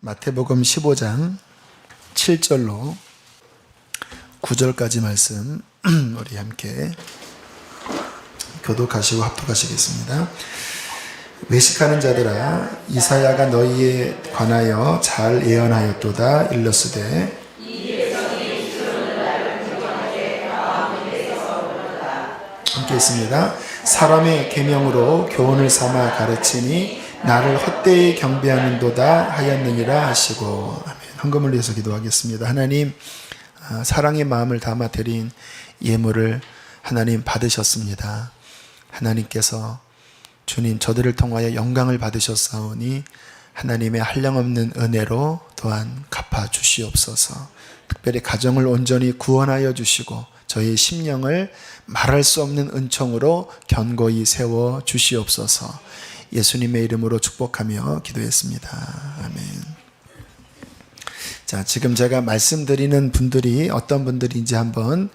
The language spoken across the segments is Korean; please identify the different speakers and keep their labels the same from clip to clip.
Speaker 1: 마태복음 15장 7절로 9절까지 말씀 우리 함께 교독하시고 합독하시겠습니다. 외식하는 자들아, 이사야가 너희에 관하여 잘 예언하였도다. 일러스되 함께 있습니다. 사람의 계명으로 교훈을 삼아 가르치니 나를 헛되이 경배하는도다 하였느니라 하시고. 아멘. 헌금을 위해서 기도하겠습니다. 하나님, 사랑의 마음을 담아 드린 예물을 하나님 받으셨습니다. 하나님께서 주님 저들을 통하여 영광을 받으셨사오니 하나님의 한량없는 은혜로 또한 갚아 주시옵소서. 특별히 가정을 온전히 구원하여 주시고 저희의 심령을 말할 수 없는 은총으로 견고히 세워 주시옵소서. 예수님의 이름으로 축복하며 기도했습니다. 아멘. 자, 지금 제가 말씀드리는 분들이 어떤 분들인지 한번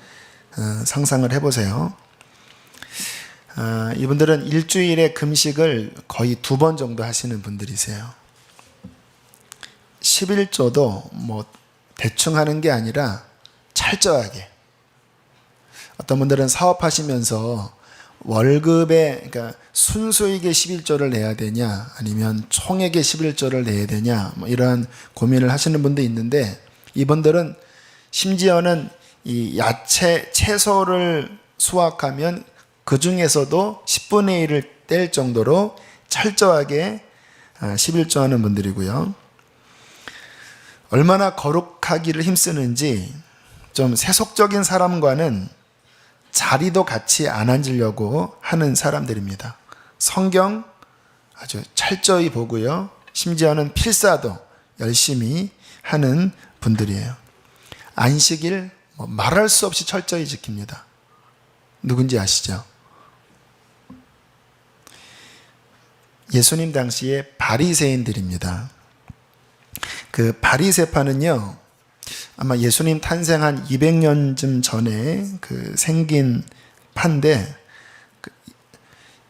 Speaker 1: 상상을 해보세요. 이분들은 일주일에 금식을 거의 2번 정도 하시는 분들이세요. 11조도 뭐 대충 하는 게 아니라 철저하게. 어떤 분들은 사업하시면서 월급에, 그러니까 순수익의 11조를 내야 되냐 아니면 총액의 11조를 내야 되냐 뭐 이런 고민을 하시는 분도 있는데, 이분들은 심지어는 이 야채, 채소를 수확하면 그 중에서도 10분의 1을 뗄 정도로 철저하게 11조 하는 분들이고요. 얼마나 거룩하기를 힘쓰는지 좀 세속적인 사람과는 자리도 같이 안 앉으려고 하는 사람들입니다. 성경 아주 철저히 보고요. 심지어는 필사도 열심히 하는 분들이에요. 안식일 말할 수 없이 철저히 지킵니다. 누군지 아시죠? 예수님 당시에 바리새인들입니다. 그 바리새파는요, 아마 예수님 탄생한 200년쯤 전에 생긴 파인데,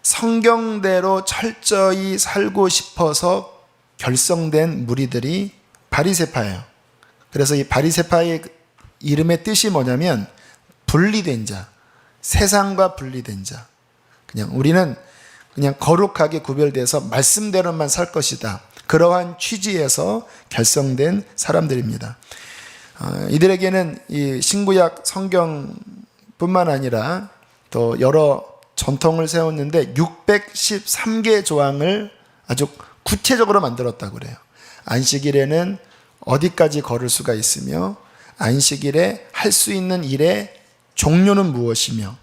Speaker 1: 성경대로 철저히 살고 싶어서 결성된 무리들이 바리새파예요. 그래서 이 바리새파의 이름의 뜻이 뭐냐면 분리된 자, 세상과 분리된 자. 우리는 그냥 거룩하게 구별돼서 말씀대로만 살 것이다. 그러한 취지에서 결성된 사람들입니다. 이들에게는 이 신구약 성경뿐만 아니라 또 여러 전통을 세웠는데 613개 조항을 아주 구체적으로 만들었다고 그래요. 안식일에는 어디까지 걸을 수가 있으며, 안식일에 할 수 있는 일의 종류는 무엇이며,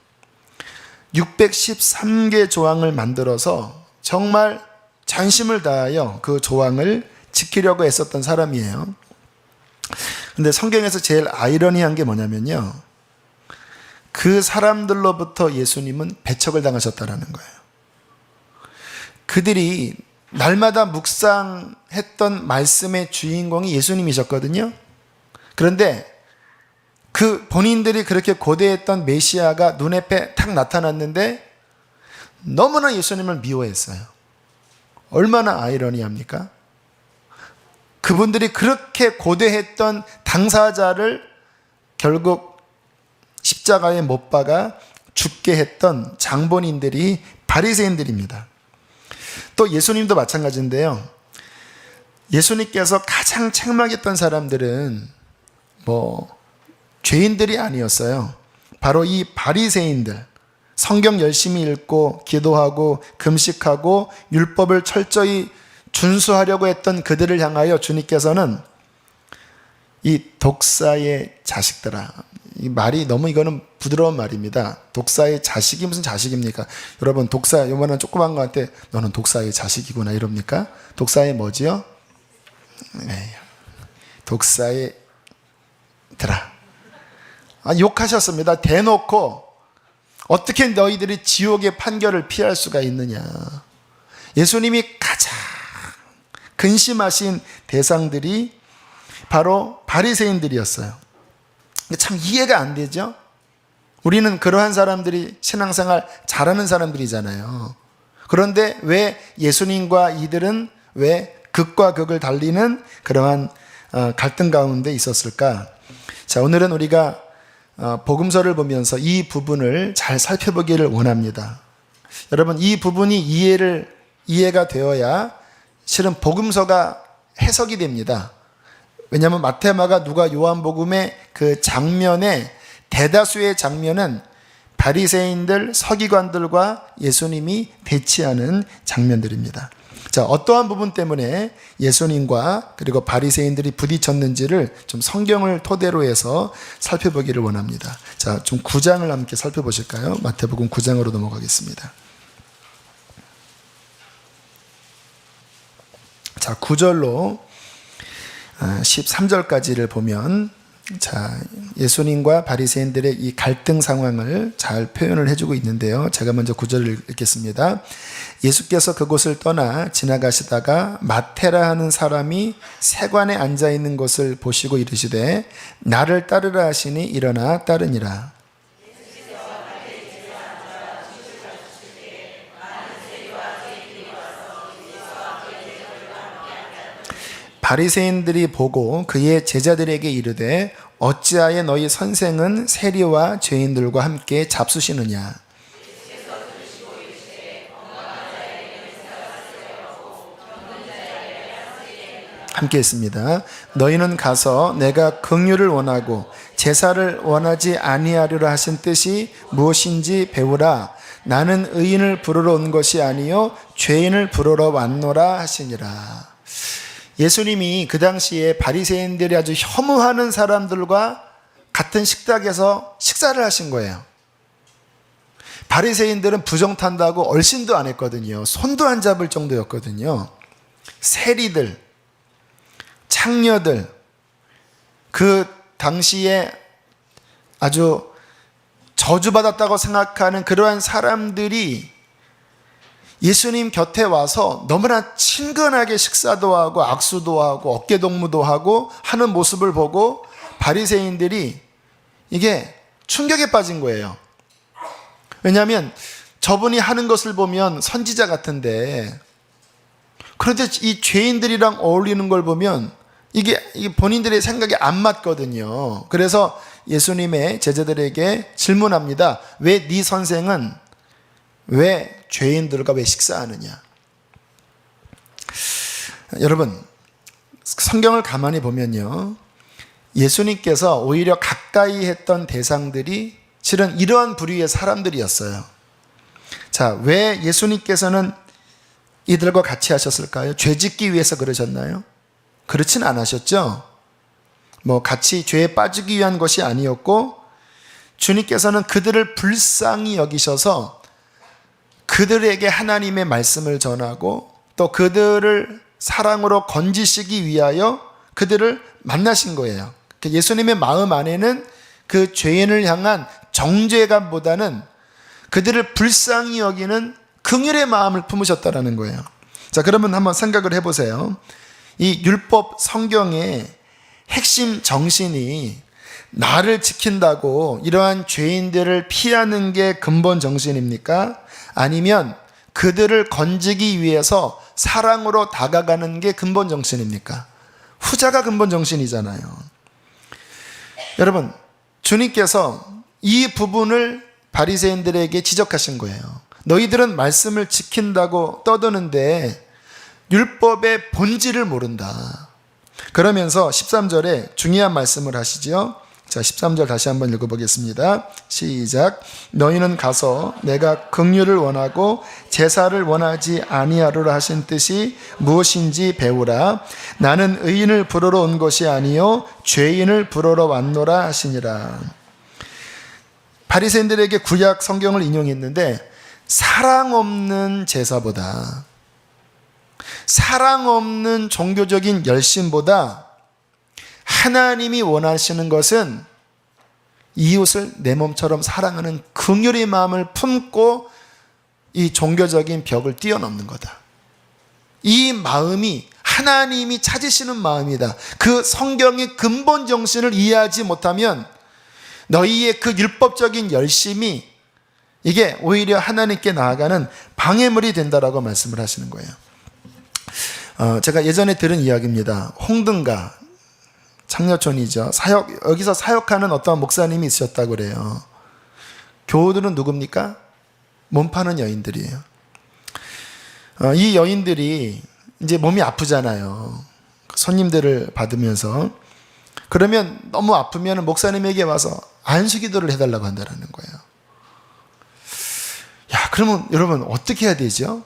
Speaker 1: 613개 조항을 만들어서 정말 전심을 다하여 그 조항을 지키려고 애썼던 사람이에요. 근데 성경에서 제일 아이러니한 게 뭐냐면요, 그 사람들로부터 예수님은 배척을 당하셨다라는 거예요. 그들이 날마다 묵상했던 말씀의 주인공이 예수님이셨거든요. 그런데 그 본인들이 그렇게 고대했던 메시아가 눈앞에 탁 나타났는데 너무나 예수님을 미워했어요. 얼마나 아이러니합니까? 그분들이 그렇게 고대했던 당사자를 결국 십자가에 못 박아 죽게 했던 장본인들이 바리새인들입니다. 또 예수님도 마찬가지인데요. 예수님께서 가장 책망했던 사람들은 죄인들이 아니었어요. 바로 이 바리새인들, 성경 열심히 읽고 기도하고 금식하고 율법을 철저히 준수하려고 했던 그들을 향하여 주님께서는 이 독사의 자식들아, 이 말이 너무 이거는 부드러운 말입니다. 독사의 자식이 무슨 자식입니까? 여러분, 독사 요만한 조그만 거한테 너는 독사의 자식이구나 이럽니까? 독사의 뭐지요? 네. 독사의 들아. 욕하셨습니다. 대놓고. 어떻게 너희들이 지옥의 판결을 피할 수가 있느냐. 예수님이 가장 근심하신 대상들이 바로 바리새인들이었어요. 참 이해가 안 되죠? 우리는 그러한 사람들이 신앙생활 잘하는 사람들이잖아요. 그런데 왜 예수님과 이들은 왜 극과 극을 달리는 그러한 갈등 가운데 있었을까? 자, 오늘은 우리가 복음서를 보면서 이 부분을 잘 살펴보기를 원합니다. 여러분, 이 부분이 이해가 되어야 실은 복음서가 해석이 됩니다. 왜냐하면 마태, 마가, 누가, 요한복음의 그 장면에 대다수의 장면은 바리새인들, 서기관들과 예수님이 대치하는 장면들입니다. 자, 어떠한 부분 때문에 예수님과 그리고 바리새인들이 부딪혔는지를 좀 성경을 토대로 해서 살펴보기를 원합니다. 자, 좀 9장을 함께 살펴보실까요? 마태복음 9장으로 넘어가겠습니다. 자, 9절로 13절까지를 보면, 자, 예수님과 바리새인들의 이 갈등 상황을 잘 표현을 해주고 있는데요. 제가 먼저 9절을 읽겠습니다. 예수께서 그곳을 떠나 지나가시다가 마태라 하는 사람이 세관에 앉아 있는 것을 보시고 이르시되 나를 따르라 하시니 일어나 따르니라. 바리새인들이 보고 그의 제자들에게 이르되 어찌하여 너희 선생은 세리와 죄인들과 함께 잡수시느냐. 함께 했습니다. 너희는 가서 내가 긍휼을 원하고 제사를 원하지 아니하리라 하신 뜻이 무엇인지 배우라. 나는 의인을 부르러 온 것이 아니요 죄인을 부르러 왔노라 하시니라. 예수님이 그 당시에 바리새인들이 아주 혐오하는 사람들과 같은 식탁에서 식사를 하신 거예요. 바리새인들은 부정탄다고 얼씬도 안 했거든요. 손도 안 잡을 정도였거든요. 세리들, 창녀들, 그 당시에 아주 저주받았다고 생각하는 그러한 사람들이 예수님 곁에 와서 너무나 친근하게 식사도 하고 악수도 하고 어깨동무도 하고 하는 모습을 보고 바리새인들이 이게 충격에 빠진 거예요. 왜냐하면 저분이 하는 것을 보면 선지자 같은데, 그런데 이 죄인들이랑 어울리는 걸 보면 이게 본인들의 생각에 안 맞거든요. 그래서 예수님의 제자들에게 질문합니다. 왜 네 선생은 왜 죄인들과 왜 식사하느냐? 여러분, 성경을 가만히 보면요, 예수님께서 오히려 가까이 했던 대상들이 실은 이러한 부류의 사람들이었어요. 자, 왜 예수님께서는 이들과 같이 하셨을까요? 죄 짓기 위해서 그러셨나요? 그렇진 않으셨죠. 같이 죄에 빠지기 위한 것이 아니었고, 주님께서는 그들을 불쌍히 여기셔서 그들에게 하나님의 말씀을 전하고 또 그들을 사랑으로 건지시기 위하여 그들을 만나신 거예요. 예수님의 마음 안에는 그 죄인을 향한 정죄감보다는 그들을 불쌍히 여기는 긍휼의 마음을 품으셨다라는 거예요. 자, 그러면 한번 생각을 해보세요. 이 율법 성경의 핵심 정신이 나를 지킨다고 이러한 죄인들을 피하는 게 근본 정신입니까? 아니면 그들을 건지기 위해서 사랑으로 다가가는 게 근본 정신입니까? 후자가 근본 정신이잖아요. 여러분, 주님께서 이 부분을 바리새인들에게 지적하신 거예요. 너희들은 말씀을 지킨다고 떠드는데 율법의 본질을 모른다. 그러면서 13절에 중요한 말씀을 하시죠. 자, 13절 다시 한번 읽어보겠습니다. 시작. 너희는 가서 내가 긍휼을 원하고 제사를 원하지 아니하리라 하신 뜻이 무엇인지 배우라. 나는 의인을 부르러 온 것이 아니요 죄인을 부르러 왔노라 하시니라. 바리새인들에게 구약 성경을 인용했는데, 사랑 없는 제사보다, 사랑 없는 종교적인 열심보다 하나님이 원하시는 것은 이웃을 내 몸처럼 사랑하는 긍휼의 마음을 품고 이 종교적인 벽을 뛰어넘는 거다. 이 마음이 하나님이 찾으시는 마음이다. 그 성경의 근본 정신을 이해하지 못하면 너희의 그 율법적인 열심이 이게 오히려 하나님께 나아가는 방해물이 된다라고 말씀을 하시는 거예요. 제가 예전에 들은 이야기입니다. 홍등가 창녀촌이죠. 여기서 사역하는 어떤 목사님이 있으셨다고 그래요. 교우들은 누굽니까? 몸 파는 여인들이에요. 이 여인들이 이제 몸이 아프잖아요. 손님들을 받으면서. 그러면 너무 아프면 목사님에게 와서 안수기도를 해달라고 한다는 거예요. 야, 그러면 여러분 어떻게 해야 되죠?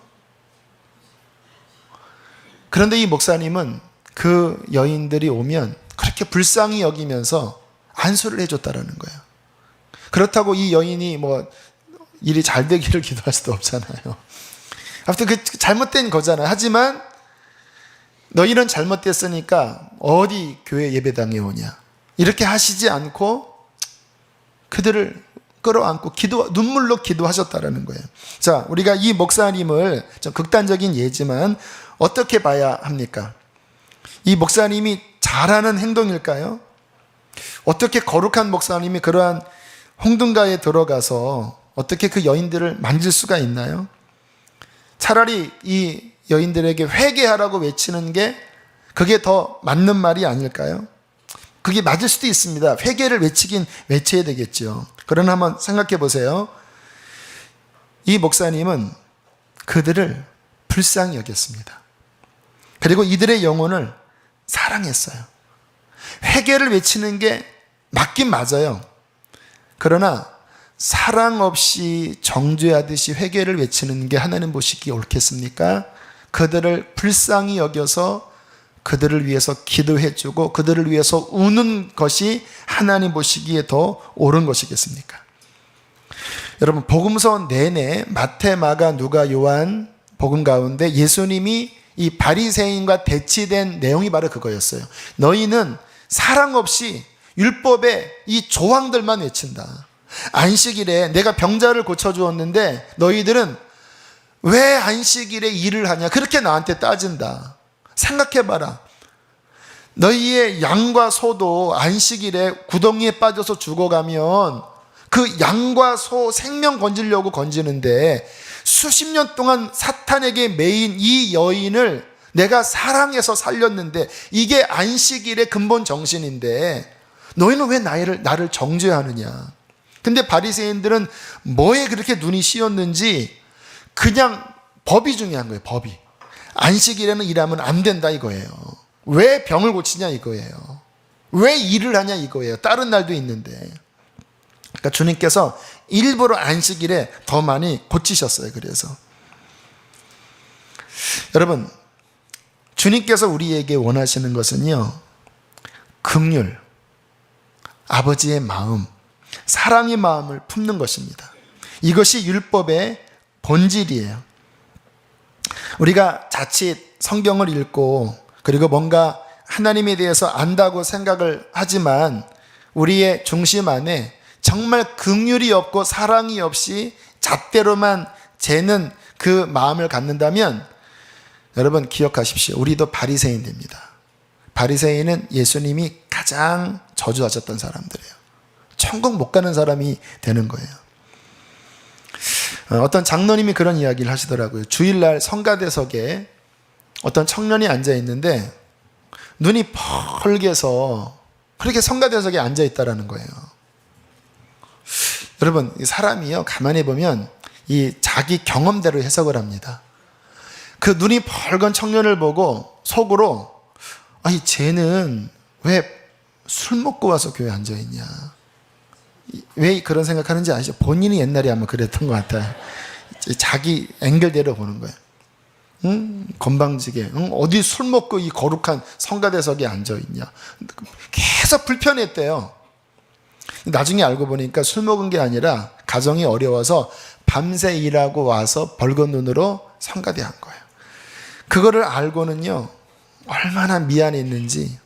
Speaker 1: 그런데 이 목사님은 그 여인들이 오면 그렇게 불쌍히 여기면서 안수를 해줬다라는 거예요. 그렇다고 이 여인이 뭐 일이 잘 되기를 기도할 수도 없잖아요. 아무튼 그 잘못된 거잖아요. 하지만 너희는 잘못됐으니까 어디 교회 예배당에 오냐. 이렇게 하시지 않고 그들을 끌어안고 눈물로 기도하셨다라는 거예요. 자, 우리가 이 목사님을 좀 극단적인 예지만 어떻게 봐야 합니까? 이 목사님이 잘하는 행동일까요? 어떻게 거룩한 목사님이 그러한 홍등가에 들어가서 어떻게 그 여인들을 만질 수가 있나요? 차라리 이 여인들에게 회개하라고 외치는 게 그게 더 맞는 말이 아닐까요? 그게 맞을 수도 있습니다. 회개를 외쳐야 되겠죠. 그러나 한번 생각해 보세요. 이 목사님은 그들을 불쌍히 여겼습니다. 그리고 이들의 영혼을 사랑했어요. 회개를 외치는 게 맞긴 맞아요. 그러나 사랑 없이 정죄하듯이 회개를 외치는 게 하나님 보시기에 옳겠습니까? 그들을 불쌍히 여겨서 그들을 위해서 기도해주고 그들을 위해서 우는 것이 하나님 보시기에 더 옳은 것이겠습니까? 여러분, 복음서 내내 마태, 마가, 누가, 요한 복음 가운데 예수님이 이 바리새인과 대치된 내용이 바로 그거였어요. 너희는 사랑 없이 율법의 이 조항들만 외친다. 안식일에 내가 병자를 고쳐주었는데 너희들은 왜 안식일에 일을 하냐? 그렇게 나한테 따진다. 생각해봐라. 너희의 양과 소도 안식일에 구덩이에 빠져서 죽어가면 그 양과 소 생명 건지려고 건지는데 수십 년 동안 사탄에게 매인 이 여인을 내가 사랑해서 살렸는데 이게 안식일의 근본 정신인데 너희는 왜 나를 정죄하느냐? 근데 바리새인들은 뭐에 그렇게 눈이 씌었는지 그냥 법이 중요한 거예요. 법이. 안식일에는 일하면 안 된다 이거예요. 왜 병을 고치냐 이거예요. 왜 일을 하냐 이거예요. 다른 날도 있는데. 그러니까 주님께서 일부러 안식일에 더 많이 고치셨어요. 그래서 여러분, 주님께서 우리에게 원하시는 것은요, 긍휼, 아버지의 마음, 사랑의 마음을 품는 것입니다. 이것이 율법의 본질이에요. 우리가 자칫 성경을 읽고 그리고 뭔가 하나님에 대해서 안다고 생각을 하지만 우리의 중심 안에 정말 긍휼이 없고 사랑이 없이 잣대로만 재는 그 마음을 갖는다면 여러분 기억하십시오. 우리도 바리새인 됩니다. 바리새인은 예수님이 가장 저주하셨던 사람들이에요. 천국 못 가는 사람이 되는 거예요. 어떤 장로님이 그런 이야기를 하시더라고요. 주일날 성가대석에 어떤 청년이 앉아 있는데 눈이 펄개서 그렇게 성가대석에 앉아 있다라는 거예요. 여러분, 사람이요, 가만히 보면 이 자기 경험대로 해석을 합니다. 그 눈이 벌건 청년을 보고 속으로 아니 쟤는 왜 술 먹고 와서 교회에 앉아 있냐? 왜 그런 생각하는지 아시죠? 본인이 옛날에 아마 그랬던 것 같아요. 자기 앵글대로 보는 거예요. 건방지게 어디 술 먹고 이 거룩한 성가대석에 앉아 있냐? 계속 불편했대요. 나중에 알고 보니까 술 먹은 게 아니라 가정이 어려워서 밤새 일하고 와서 벌건 눈으로 성가대 한 거예요. 그거를 알고는요, 얼마나 미안했는지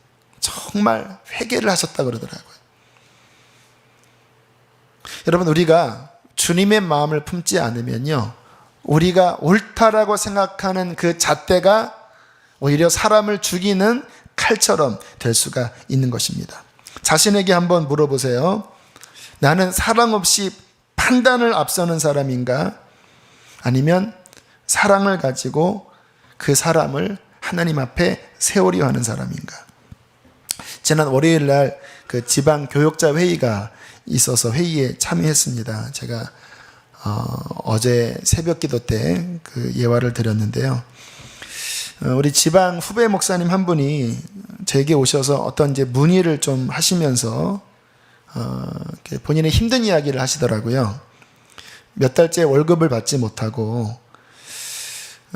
Speaker 1: 정말 회개를 하셨다 그러더라고요. 여러분, 우리가 주님의 마음을 품지 않으면요, 우리가 옳다라고 생각하는 그 잣대가 오히려 사람을 죽이는 칼처럼 될 수가 있는 것입니다. 자신에게 한번 물어보세요. 나는 사랑 없이 판단을 앞서는 사람인가? 아니면 사랑을 가지고 그 사람을 하나님 앞에 세우려 하는 사람인가? 지난 월요일 날 그 지방 교역자 회의가 있어서 회의에 참여했습니다. 제가 어제 새벽 기도 때 그 예화를 드렸는데요. 우리 지방 후배 목사님 한 분이 제게 오셔서 어떤 이제 문의를 좀 하시면서 본인의 힘든 이야기를 하시더라고요. 몇 달째 월급을 받지 못하고,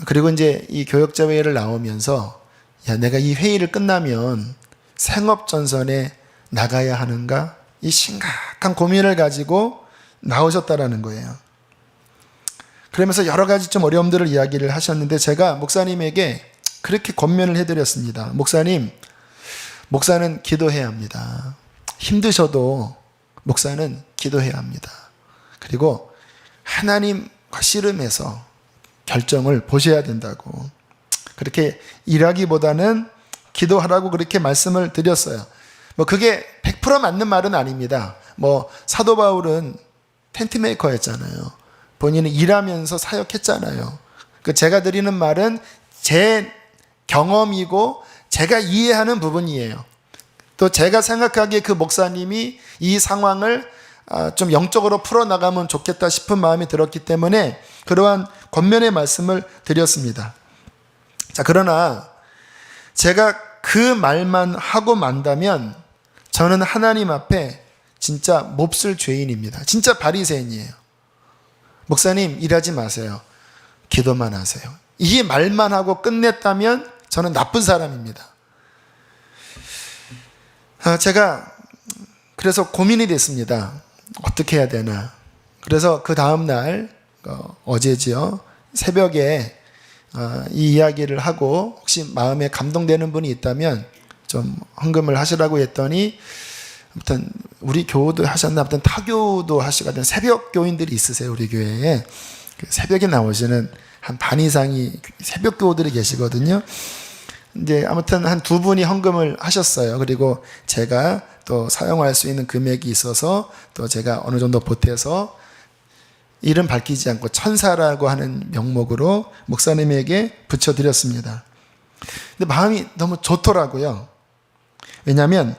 Speaker 1: 그리고 이제 이 교역자 회의를 나오면서 내가 이 회의를 끝나면 생업전선에 나가야 하는가? 이 심각한 고민을 가지고 나오셨다라는 거예요. 그러면서 여러 가지 좀 어려움들을 이야기를 하셨는데 제가 목사님에게 그렇게 권면을 해드렸습니다. 목사는 기도해야 합니다. 힘드셔도 목사는 기도해야 합니다. 그리고 하나님과 씨름해서 결정을 보셔야 된다고. 그렇게 일하기보다는 기도하라고 그렇게 말씀을 드렸어요. 그게 100% 맞는 말은 아닙니다. 사도 바울은 텐트메이커였잖아요. 본인은 일하면서 사역했잖아요. 제가 드리는 말은 제 경험이고 제가 이해하는 부분이에요. 또 제가 생각하기에 그 목사님이 이 상황을 좀 영적으로 풀어나가면 좋겠다 싶은 마음이 들었기 때문에 그러한 권면의 말씀을 드렸습니다. 자, 그러나 제가 그 말만 하고 만다면 저는 하나님 앞에 진짜 몹쓸 죄인입니다. 진짜 바리새인이에요. 목사님 일하지 마세요. 기도만 하세요. 이 말만 하고 끝냈다면 저는 나쁜 사람입니다. 제가 그래서 고민이 됐습니다. 어떻게 해야 되나. 그래서 그 다음날 어제지요. 새벽에 이 이야기를 하고 혹시 마음에 감동되는 분이 있다면 좀 헌금을 하시라고 했더니 아무튼 우리 교우도 하셨나, 아무튼 타교도 하시고 하여튼 새벽 교인들이 있으세요. 우리 교회에 새벽에 나오시는 한 반 이상이 새벽 교우들이 계시거든요. 이제 아무튼 한 두 분이 헌금을 하셨어요. 그리고 제가 또 사용할 수 있는 금액이 있어서 또 제가 어느 정도 보태서 이름 밝히지 않고 천사라고 하는 명목으로 목사님에게 붙여드렸습니다. 근데 마음이 너무 좋더라고요. 왜냐하면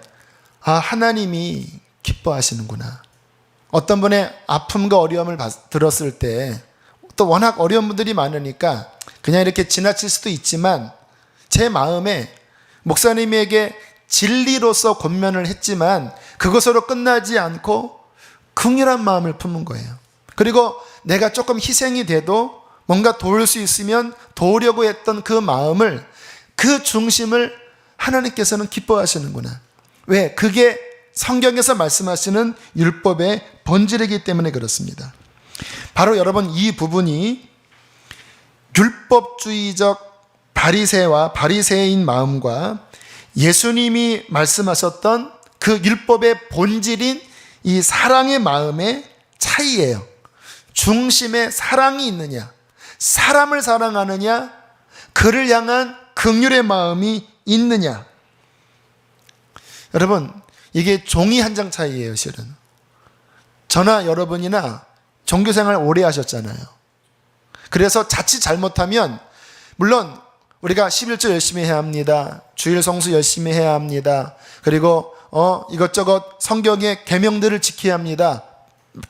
Speaker 1: 하나님이 기뻐하시는구나. 어떤 분의 아픔과 어려움을 들었을 때 또 워낙 어려운 분들이 많으니까 그냥 이렇게 지나칠 수도 있지만 제 마음에 목사님에게 진리로서 권면을 했지만 그것으로 끝나지 않고 긍휼한 마음을 품은 거예요. 그리고 내가 조금 희생이 돼도 뭔가 도울 수 있으면 도우려고 했던 그 마음을, 그 중심을 하나님께서는 기뻐하시는구나. 왜? 그게 성경에서 말씀하시는 율법의 본질이기 때문에 그렇습니다. 바로 여러분 이 부분이 율법주의적 바리새와 바리새인 마음과 예수님이 말씀하셨던 그 율법의 본질인 이 사랑의 마음의 차이예요. 중심에 사랑이 있느냐, 사람을 사랑하느냐, 그를 향한 긍휼의 마음이 있느냐. 여러분, 이게 종이 한 장 차이예요. 실은 저나 여러분이나 종교생활 오래 하셨잖아요. 그래서 자칫 잘못하면, 물론 우리가 11조 열심히 해야 합니다. 주일 성수 열심히 해야 합니다. 그리고 이것저것 성경의 계명들을 지켜야 합니다.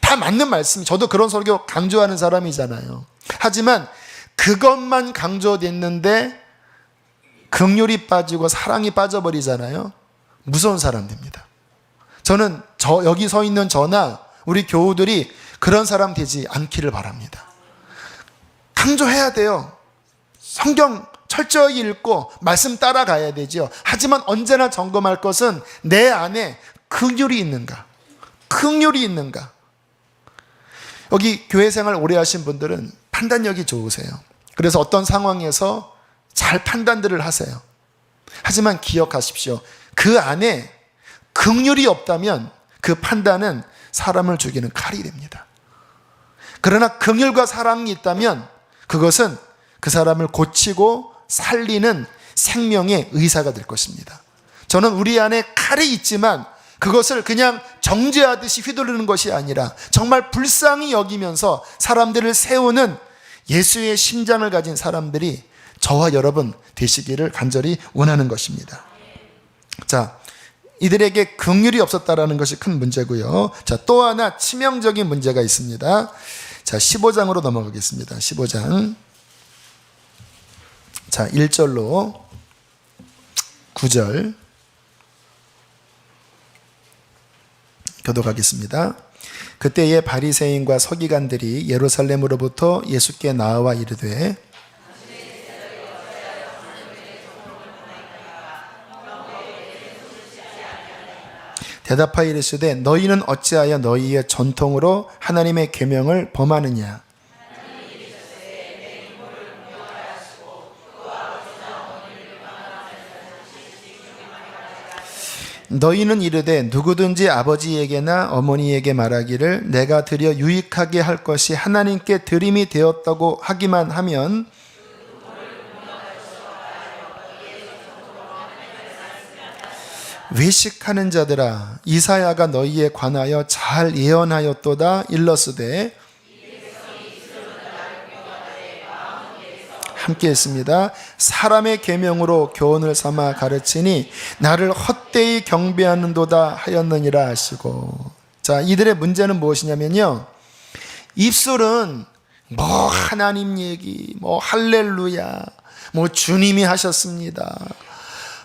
Speaker 1: 다 맞는 말씀. 저도 그런 설교 강조하는 사람이잖아요. 하지만 그것만 강조됐는데 긍휼이 빠지고 사랑이 빠져버리잖아요. 무서운 사람 됩니다. 저는 여기 서 있는 저나 우리 교우들이 그런 사람 되지 않기를 바랍니다. 강조해야 돼요. 성경 철저히 읽고 말씀 따라가야 되죠. 하지만 언제나 점검할 것은 내 안에 긍휼이 있는가, 긍휼이 있는가. 여기 교회 생활 오래 하신 분들은 판단력이 좋으세요. 그래서 어떤 상황에서 잘 판단들을 하세요. 하지만 기억하십시오. 그 안에 긍휼이 없다면 그 판단은 사람을 죽이는 칼이 됩니다. 그러나 긍휼과 사랑이 있다면 그것은 그 사람을 고치고 살리는 생명의 의사가 될 것입니다. 저는 우리 안에 칼이 있지만 그것을 그냥 정죄하듯이 휘두르는 것이 아니라 정말 불쌍히 여기면서 사람들을 세우는 예수의 심장을 가진 사람들이 저와 여러분 되시기를 간절히 원하는 것입니다. 자, 이들에게 긍휼이 없었다라는 것이 큰 문제고요. 자, 또 하나 치명적인 문제가 있습니다. 자, 15장으로 넘어가겠습니다. 15장. 자, 1절로 9절 교독하겠습니다. 그때에 바리새인과 서기관들이 예루살렘으로부터 예수께 나와 이르되 대답하여 이르시되 너희는 어찌하여 너희의 전통으로 하나님의 계명을 범하느냐. 너희는 이르되 누구든지 아버지에게나 어머니에게 말하기를 내가 드려 유익하게 할 것이 하나님께 드림이 되었다고 하기만 하면 외식하는 자들아 이사야가 너희에 관하여 잘 예언하였도다. 일러스되 함께 했습니다. 사람의 계명으로 교훈을 삼아 가르치니 나를 헛되이 경배하는도다 하였느니라 하시고. 자, 이들의 문제는 무엇이냐면요, 입술은 뭐 하나님 얘기, 뭐 할렐루야, 뭐 주님이 하셨습니다,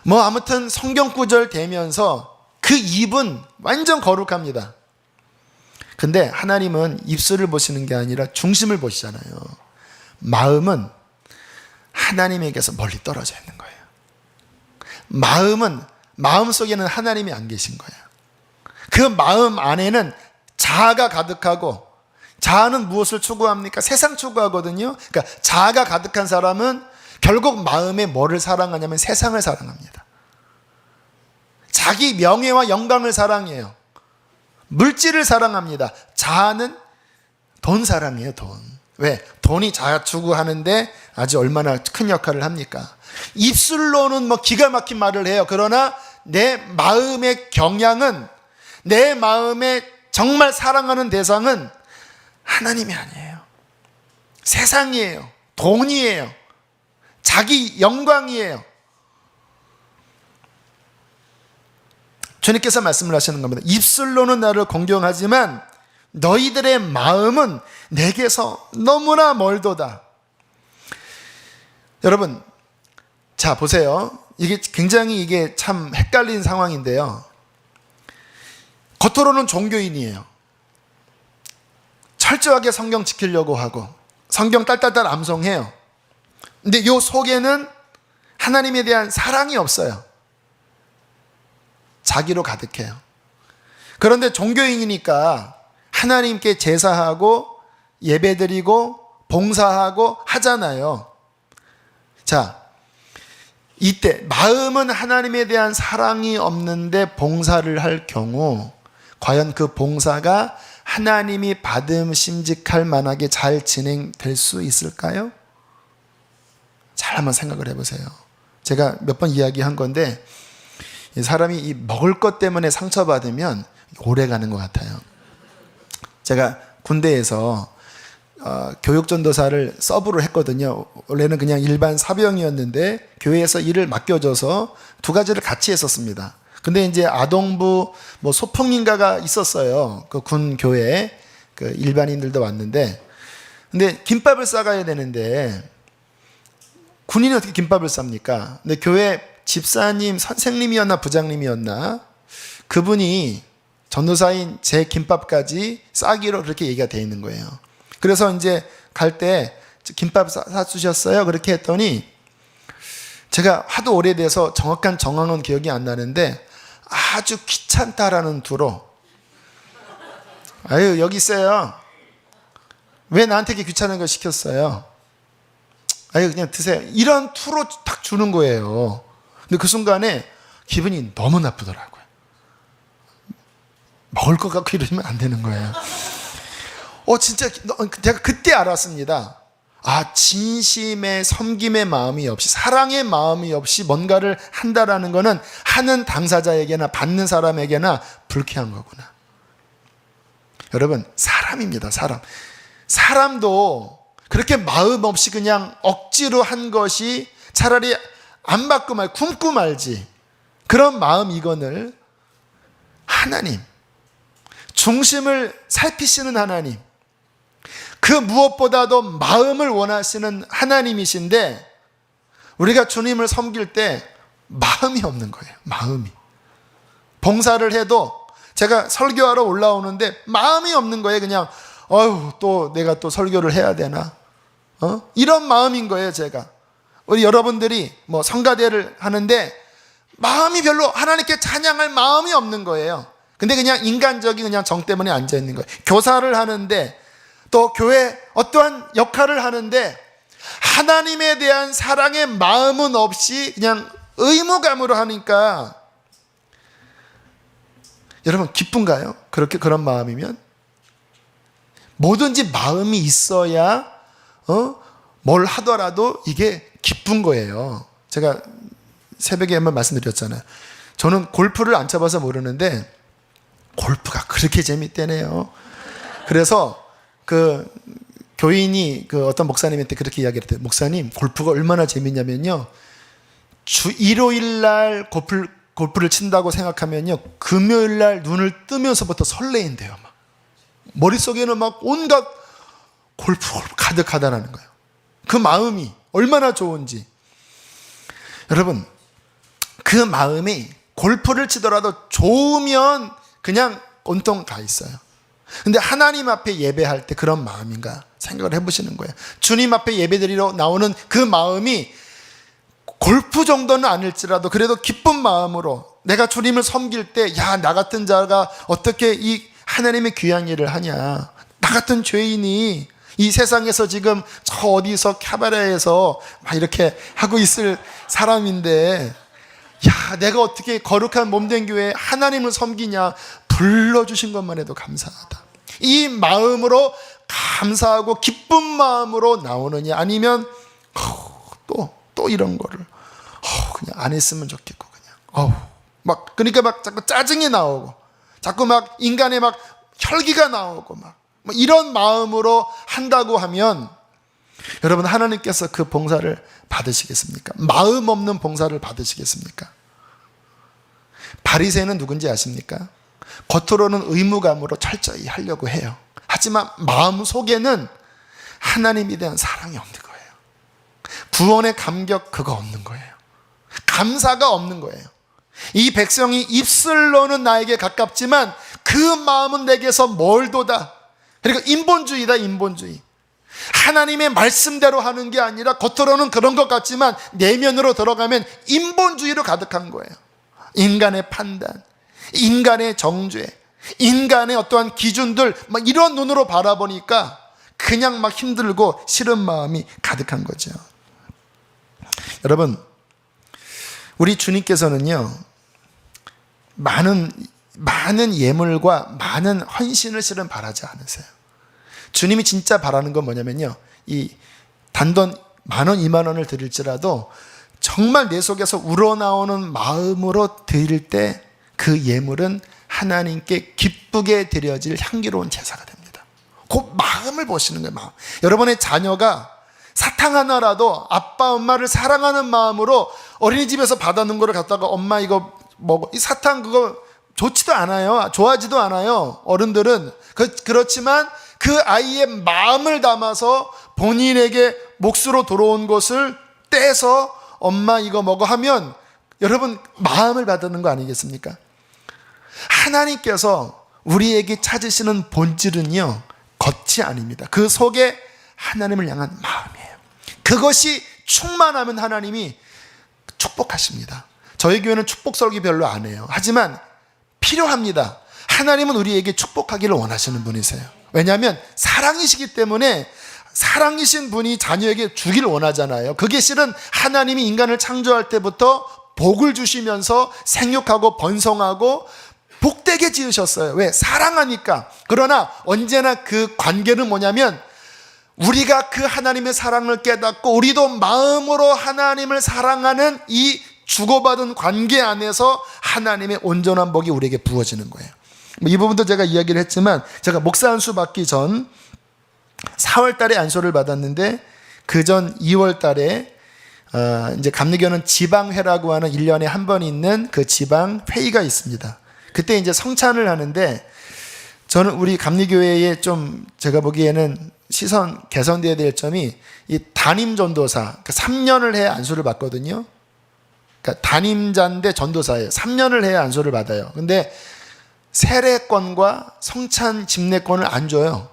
Speaker 1: 뭐 아무튼 성경 구절 대면서 그 입은 완전 거룩합니다. 근데 하나님은 입술을 보시는 게 아니라 중심을 보시잖아요. 마음은 하나님에게서 멀리 떨어져 있는 거예요. 마음속에는 하나님이 안 계신 거예요. 그 마음 안에는 자아가 가득하고, 자아는 무엇을 추구합니까? 세상 추구하거든요. 그러니까 자아가 가득한 사람은 결국 마음에 뭐를 사랑하냐면 세상을 사랑합니다. 자기 명예와 영광을 사랑해요. 물질을 사랑합니다. 자아는 돈 사랑해요. 돈. 왜? 돈이 자아 추구하는데 아주 얼마나 큰 역할을 합니까? 입술로는 뭐 기가 막힌 말을 해요. 그러나 내 마음의 경향은, 내 마음에 정말 사랑하는 대상은 하나님이 아니에요. 세상이에요. 돈이에요. 자기 영광이에요. 주님께서 말씀을 하시는 겁니다. 입술로는 나를 공경하지만 너희들의 마음은 내게서 너무나 멀도다. 여러분, 자 보세요. 이게 굉장히 참 헷갈린 상황인데요. 겉으로는 종교인이에요. 철저하게 성경 지키려고 하고 성경 딸딸딸 암송해요. 근데 요 속에는 하나님에 대한 사랑이 없어요. 자기로 가득해요. 그런데 종교인이니까 하나님께 제사하고 예배드리고 봉사하고 하잖아요. 자, 이때 마음은 하나님에 대한 사랑이 없는데 봉사를 할 경우 과연 그 봉사가 하나님이 받음심직할 만하게 잘 진행될 수 있을까요? 잘 한번 생각을 해보세요. 제가 몇 번 이야기한 건데, 사람이 이 먹을 것 때문에 상처받으면 오래 가는 것 같아요. 제가 군대에서 교육전도사를 서브로 했거든요. 원래는 그냥 일반 사병이었는데 교회에서 일을 맡겨줘서 두 가지를 같이 했었습니다. 근데 이제 아동부 뭐 소풍인가가 있었어요. 그 군 교회에 그 일반인들도 왔는데, 근데 김밥을 싸가야 되는데 군인이 어떻게 김밥을 쌉니까? 근데 교회 집사님, 선생님이었나 부장님이었나, 그분이 전도사인 제 김밥까지 싸기로 그렇게 얘기가 돼 있는 거예요. 그래서 이제 갈 때 김밥 사주셨어요? 그렇게 했더니 제가 하도 오래돼서 정확한 정황은 기억이 안 나는데 아주 귀찮다라는 투로, 아유 여기 있어요. 왜 나한테 이렇게 귀찮은 걸 시켰어요? 아유 그냥 드세요. 이런 투로 딱 주는 거예요. 근데 그 순간에 기분이 너무 나쁘더라고요. 먹을 것 같고 이러면 안 되는 거예요. 진짜 제가 그때 알았습니다. 아, 진심의 섬김의 마음이 없이, 사랑의 마음이 없이 뭔가를 한다라는 것은 하는 당사자에게나 받는 사람에게나 불쾌한 거구나. 여러분, 사람입니다. 사람도 그렇게 마음 없이 그냥 억지로 한 것이 차라리 안 받고 굶고 말지. 그런 마음이건을 하나님, 중심을 살피시는 하나님, 그 무엇보다도 마음을 원하시는 하나님이신데 우리가 주님을 섬길 때 마음이 없는 거예요. 마음이. 봉사를 해도 제가 설교하러 올라오는데 마음이 없는 거예요. 그냥 또 내가 또 설교를 해야 되나? 이런 마음인 거예요. 제가. 우리 여러분들이 성가대를 하는데 마음이 별로 하나님께 찬양할 마음이 없는 거예요. 근데 그냥 인간적인 그냥 정 때문에 앉아 있는 거예요. 교사를 하는데 또 교회 어떠한 역할을 하는데 하나님에 대한 사랑의 마음은 없이 그냥 의무감으로 하니까 여러분 기쁜가요? 그런 마음이면? 뭐든지 마음이 있어야 뭘 하더라도 이게 기쁜 거예요. 제가 새벽에 한번 말씀드렸잖아요. 저는 골프를 안 쳐봐서 모르는데 골프가 그렇게 재밌대네요. 그래서 교인이 어떤 목사님한테 그렇게 이야기를 했대요. 목사님, 골프가 얼마나 재밌냐면요, 일요일 날 골프를 친다고 생각하면요, 금요일 날 눈을 뜨면서부터 설레인대요. 막 머릿속에는 막 온갖 골프 가득하다라는 거예요. 그 마음이 얼마나 좋은지. 여러분, 그 마음이 골프를 치더라도 좋으면 그냥 온통 가 있어요. 근데 하나님 앞에 예배할 때 그런 마음인가 생각을 해보시는 거예요. 주님 앞에 예배드리러 나오는 그 마음이 골프 정도는 아닐지라도 그래도 기쁜 마음으로 내가 주님을 섬길 때, 나 같은 자가 어떻게 이 하나님의 귀한 일을 하냐, 나 같은 죄인이 이 세상에서 지금 저 어디서 캐바레에서 막 이렇게 하고 있을 사람인데, 내가 어떻게 거룩한 몸된 교회에 하나님을 섬기냐, 불러주신 것만 해도 감사하다. 이 마음으로 감사하고 기쁜 마음으로 나오느냐, 아니면 또 이런 거를 그냥 안 했으면 좋겠고 그냥 그러니까 자꾸 짜증이 나오고 자꾸 인간의 혈기가 나오고 이런 마음으로 한다고 하면 여러분, 하나님께서 그 봉사를 받으시겠습니까? 마음 없는 봉사를 받으시겠습니까? 바리새인은 누군지 아십니까? 겉으로는 의무감으로 철저히 하려고 해요. 하지만 마음 속에는 하나님에 대한 사랑이 없는 거예요. 구원의 감격 그거 없는 거예요. 감사가 없는 거예요. 이 백성이 입술로는 나에게 가깝지만 그 마음은 내게서 멀도다. 그러니까 인본주의다, 인본주의. 하나님의 말씀대로 하는 게 아니라 겉으로는 그런 것 같지만 내면으로 들어가면 인본주의로 가득한 거예요. 인간의 판단, 인간의 정죄, 인간의 어떠한 기준들 이런 눈으로 바라보니까 그냥 힘들고 싫은 마음이 가득한 거죠. 여러분, 우리 주님께서는요, 많은 예물과 많은 헌신을 실은 바라지 않으세요. 주님이 진짜 바라는 건 뭐냐면요, 이 단돈 10,000원, 20,000원을 드릴지라도 정말 내 속에서 우러나오는 마음으로 드릴 때 그 예물은 하나님께 기쁘게 드려질 향기로운 제사가 됩니다. 그 마음을 보시는 거예요. 마음. 여러분의 자녀가 사탕 하나라도 아빠 엄마를 사랑하는 마음으로 어린이집에서 받아놓은 거를 갖다가 엄마 이거 먹어, 이 사탕 그거 좋지도 않아요. 좋아하지도 않아요. 어른들은. 그렇지만 그 아이의 마음을 담아서 본인에게 몫으로 들어온 것을 떼서 엄마 이거 먹어 하면 여러분 마음을 받는 거 아니겠습니까? 하나님께서 우리에게 찾으시는 본질은요, 겉이 아닙니다. 그 속에 하나님을 향한 마음이에요. 그것이 충만하면 하나님이 축복하십니다. 저희 교회는 축복 설교 별로 안 해요. 하지만 필요합니다. 하나님은 우리에게 축복하기를 원하시는 분이세요. 왜냐하면 사랑이시기 때문에, 사랑이신 분이 자녀에게 주기를 원하잖아요. 그게 실은 하나님이 인간을 창조할 때부터 복을 주시면서 생육하고 번성하고 복되게 지으셨어요. 왜? 사랑하니까. 그러나 언제나 그 관계는 뭐냐면 우리가 그 하나님의 사랑을 깨닫고 우리도 마음으로 하나님을 사랑하는 이 주고받은 관계 안에서 하나님의 온전한 복이 우리에게 부어지는 거예요. 이 부분도 제가 이야기를 했지만, 제가 목사 한 수 받기 전 4월 달에 안수를 받았는데 그 전 2월 달에 이제 감리교는 지방회라고 하는 1년에 한 번 있는 그 지방회의가 있습니다. 그때 이제 성찬을 하는데 저는 우리 감리교회에 좀 제가 보기에는 시선 개선되어야 될 점이 이 담임전도사, 그러니까 3년을 해야 안수를 받거든요. 그러니까 담임자인데 전도사예요. 3년을 해야 안수를 받아요. 근데 세례권과 성찬 집례권을 안 줘요.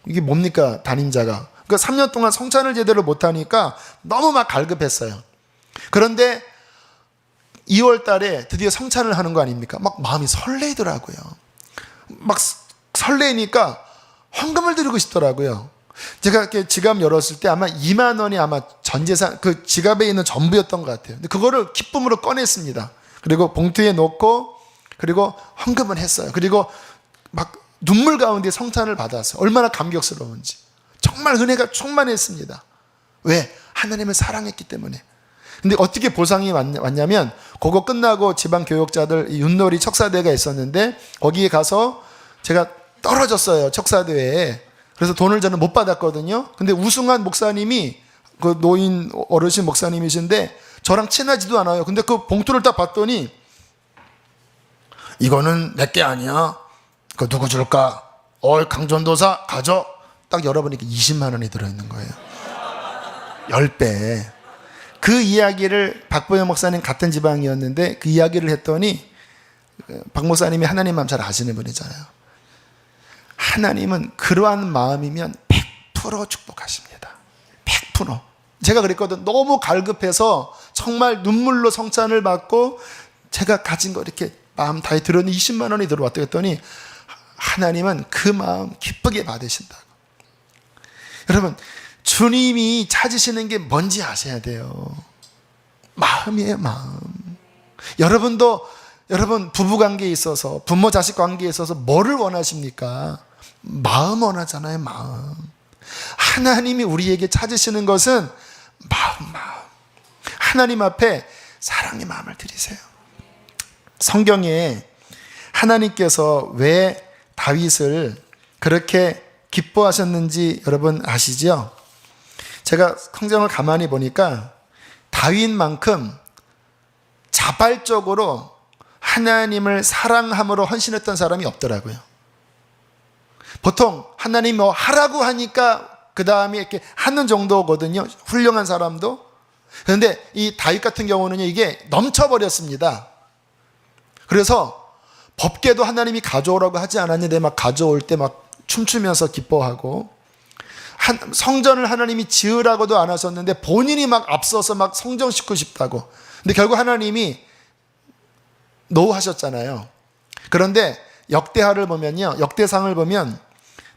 Speaker 1: 이게 뭡니까, 담임자가. 그러니까 3년 동안 성찬을 제대로 못하니까 너무 막 갈급했어요. 그런데 2월 달에 드디어 성찬을 하는 거 아닙니까? 막 마음이 설레더라고요. 막 설레니까 헌금을 드리고 싶더라고요. 제가 이렇게 지갑 열었을 때 아마 2만 원이 아마 전 재산, 그 지갑에 있는 전부였던 것 같아요. 근데 그거를 기쁨으로 꺼냈습니다. 그리고 봉투에 넣고 그리고 헌금을 했어요. 그리고 막 눈물 가운데 성찬을 받았어요. 얼마나 감격스러운지. 정말 은혜가 충만했습니다. 왜? 하나님을 사랑했기 때문에. 근데 어떻게 보상이 왔냐면 그거 끝나고 지방교역자들 윷놀이 척사대회가 있었는데 거기에 가서 제가 떨어졌어요. 척사대회에. 그래서 돈을 저는 못 받았거든요. 근데 우승한 목사님이 그 노인 어르신 목사님이신데 저랑 친하지도 않아요. 근데 그 봉투를 딱 봤더니 이거는 내게 아니야. 그거 누구 줄까? 강전도사 가져. 딱 열어보니까 20만 원이 들어있는 거예요. 10배. 그 이야기를 박보영 목사님 같은 지방이었는데 그 이야기를 했더니 박 목사님이 하나님 마음 잘 아시는 분이잖아요. 하나님은 그러한 마음이면 100% 축복하십니다. 100%. 제가 그랬거든. 너무 갈급해서 정말 눈물로 성찬을 받고 제가 가진 거 이렇게 마음 다해 들었는데 20만 원이 들어왔다 했더니 하나님은 그 마음 기쁘게 받으신다고. 여러분, 주님이 찾으시는 게 뭔지 아셔야 돼요. 마음이에요, 마음. 여러분도 여러분 부부관계에 있어서 부모 자식 관계에 있어서 뭐를 원하십니까? 마음 원하잖아요, 마음. 하나님이 우리에게 찾으시는 것은 마음. 하나님 앞에 사랑의 마음을 드리세요. 성경에 하나님께서 왜 다윗을 그렇게 기뻐하셨는지 여러분 아시죠? 제가 성경을 가만히 보니까 다윗만큼 자발적으로 하나님을 사랑함으로 헌신했던 사람이 없더라고요. 보통 하나님 뭐 하라고 하니까 그 다음에 이렇게 하는 정도거든요. 훌륭한 사람도. 그런데 이 다윗 같은 경우는 이게 넘쳐버렸습니다. 그래서 법궤도 하나님이 가져오라고 하지 않았는데 막 가져올 때 막 춤추면서 기뻐하고, 성전을 하나님이 지으라고도 안 하셨는데 본인이 막 앞서서 막 성전 짓고 싶다고. 근데 결국 하나님이 노하셨잖아요. 그런데 역대하를 보면요, 역대상을 보면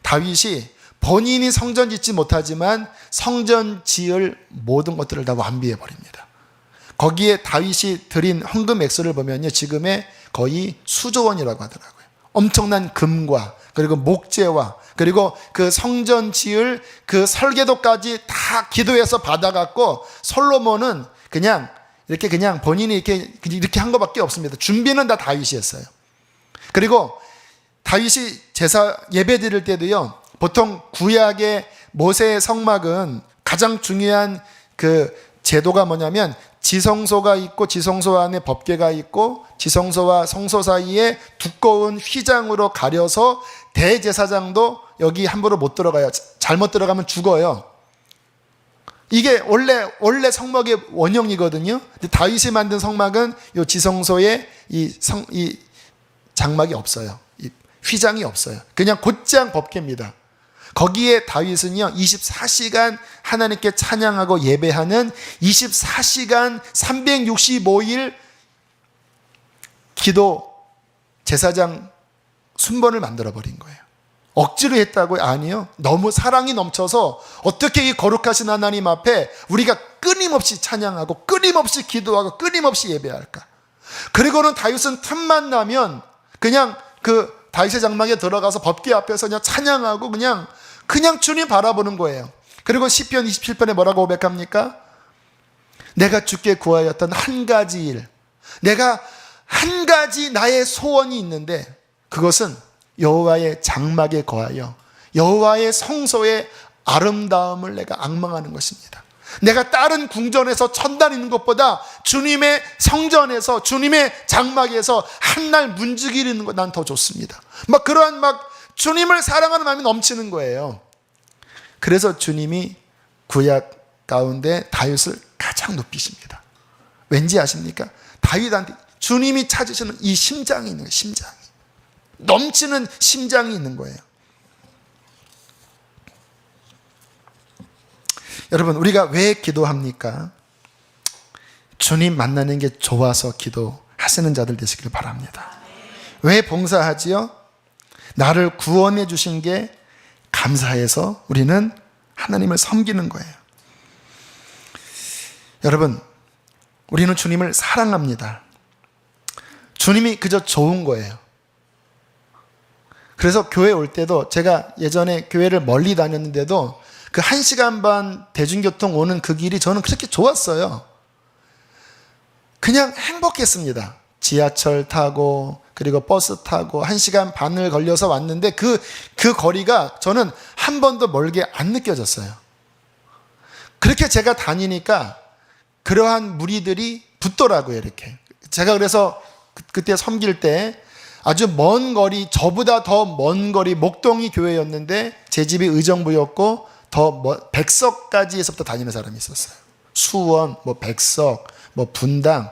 Speaker 1: 다윗이 본인이 성전 짓지 못하지만 성전 지을 모든 것들을 다 완비해 버립니다. 거기에 다윗이 드린 헌금 액수를 보면요, 지금의 거의 수조 원이라고 하더라고요. 엄청난 금과 그리고 목재와 그리고 그 성전 지을 그 설계도까지 다 기도해서 받아갖고 솔로몬은 그냥 이렇게 그냥 본인이 이렇게 한 것밖에 없습니다. 준비는 다 다윗이 했어요. 그리고 다윗이 제사 예배 드릴 때도요, 보통 구약의 모세의 성막은 가장 중요한 그 제도가 뭐냐면 지성소가 있고 지성소 안에 법궤가 있고 지성소와 성소 사이에 두꺼운 휘장으로 가려서 대제사장도 여기 함부로 못 들어가요. 잘못 들어가면 죽어요. 이게 원래 성막의 원형이거든요. 근데 다윗이 만든 성막은 이 지성소에 이 장막이 없어요. 이 휘장이 없어요. 그냥 곧장 법궤입니다. 거기에 다윗은요 24시간 하나님께 찬양하고 예배하는 24시간 365일 기도 제사장 순번을 만들어버린 거예요. 억지로 했다고요? 아니요. 너무 사랑이 넘쳐서 어떻게 이 거룩하신 하나님 앞에 우리가 끊임없이 찬양하고 끊임없이 기도하고 끊임없이 예배할까. 그리고는 다윗은 틈만 나면 그냥 그 다윗의 장막에 들어가서 법궤 앞에서 그냥 찬양하고 그냥 주님 바라보는 거예요. 그리고 시편 27편에 뭐라고 고백합니까? 내가 주께 구하였던 한 가지 일, 내가 한 가지 나의 소원이 있는데 그것은 여호와의 장막에 거하여 여호와의 성소에 아름다움을 내가 앙망하는 것입니다. 내가 다른 궁전에서 천다니는 것보다 주님의 성전에서, 주님의 장막에서 한날 문지기를 것 난 더 좋습니다. 막 그러한 주님을 사랑하는 마음이 넘치는 거예요. 그래서 주님이 구약 가운데 다윗을 가장 높이십니다. 왠지 아십니까? 다윗한테 주님이 찾으시는 이 심장이 있는 거예요. 심장이. 넘치는 심장이 있는 거예요. 여러분, 우리가 왜 기도합니까? 주님 만나는 게 좋아서 기도하시는 자들 되시길 바랍니다. 왜 봉사하지요? 나를 구원해 주신 게 감사해서 우리는 하나님을 섬기는 거예요. 여러분, 우리는 주님을 사랑합니다. 주님이 그저 좋은 거예요. 그래서 교회 올 때도, 제가 예전에 교회를 멀리 다녔는데도 그 1시간 반 대중교통 오는 그 길이 저는 그렇게 좋았어요. 그냥 행복했습니다. 지하철 타고 그리고 버스 타고 1시간 반을 걸려서 왔는데 그 거리가 저는 한 번도 멀게 안 느껴졌어요. 그렇게 제가 다니니까 그러한 무리들이 붙더라고요, 이렇게. 제가 그래서 그때 섬길 때 아주 먼 거리, 저보다 더 먼 거리, 목동이 교회였는데 제 집이 의정부였고 더 백석까지에서부터 다니는 사람이 있었어요. 수원, 백석, 분당,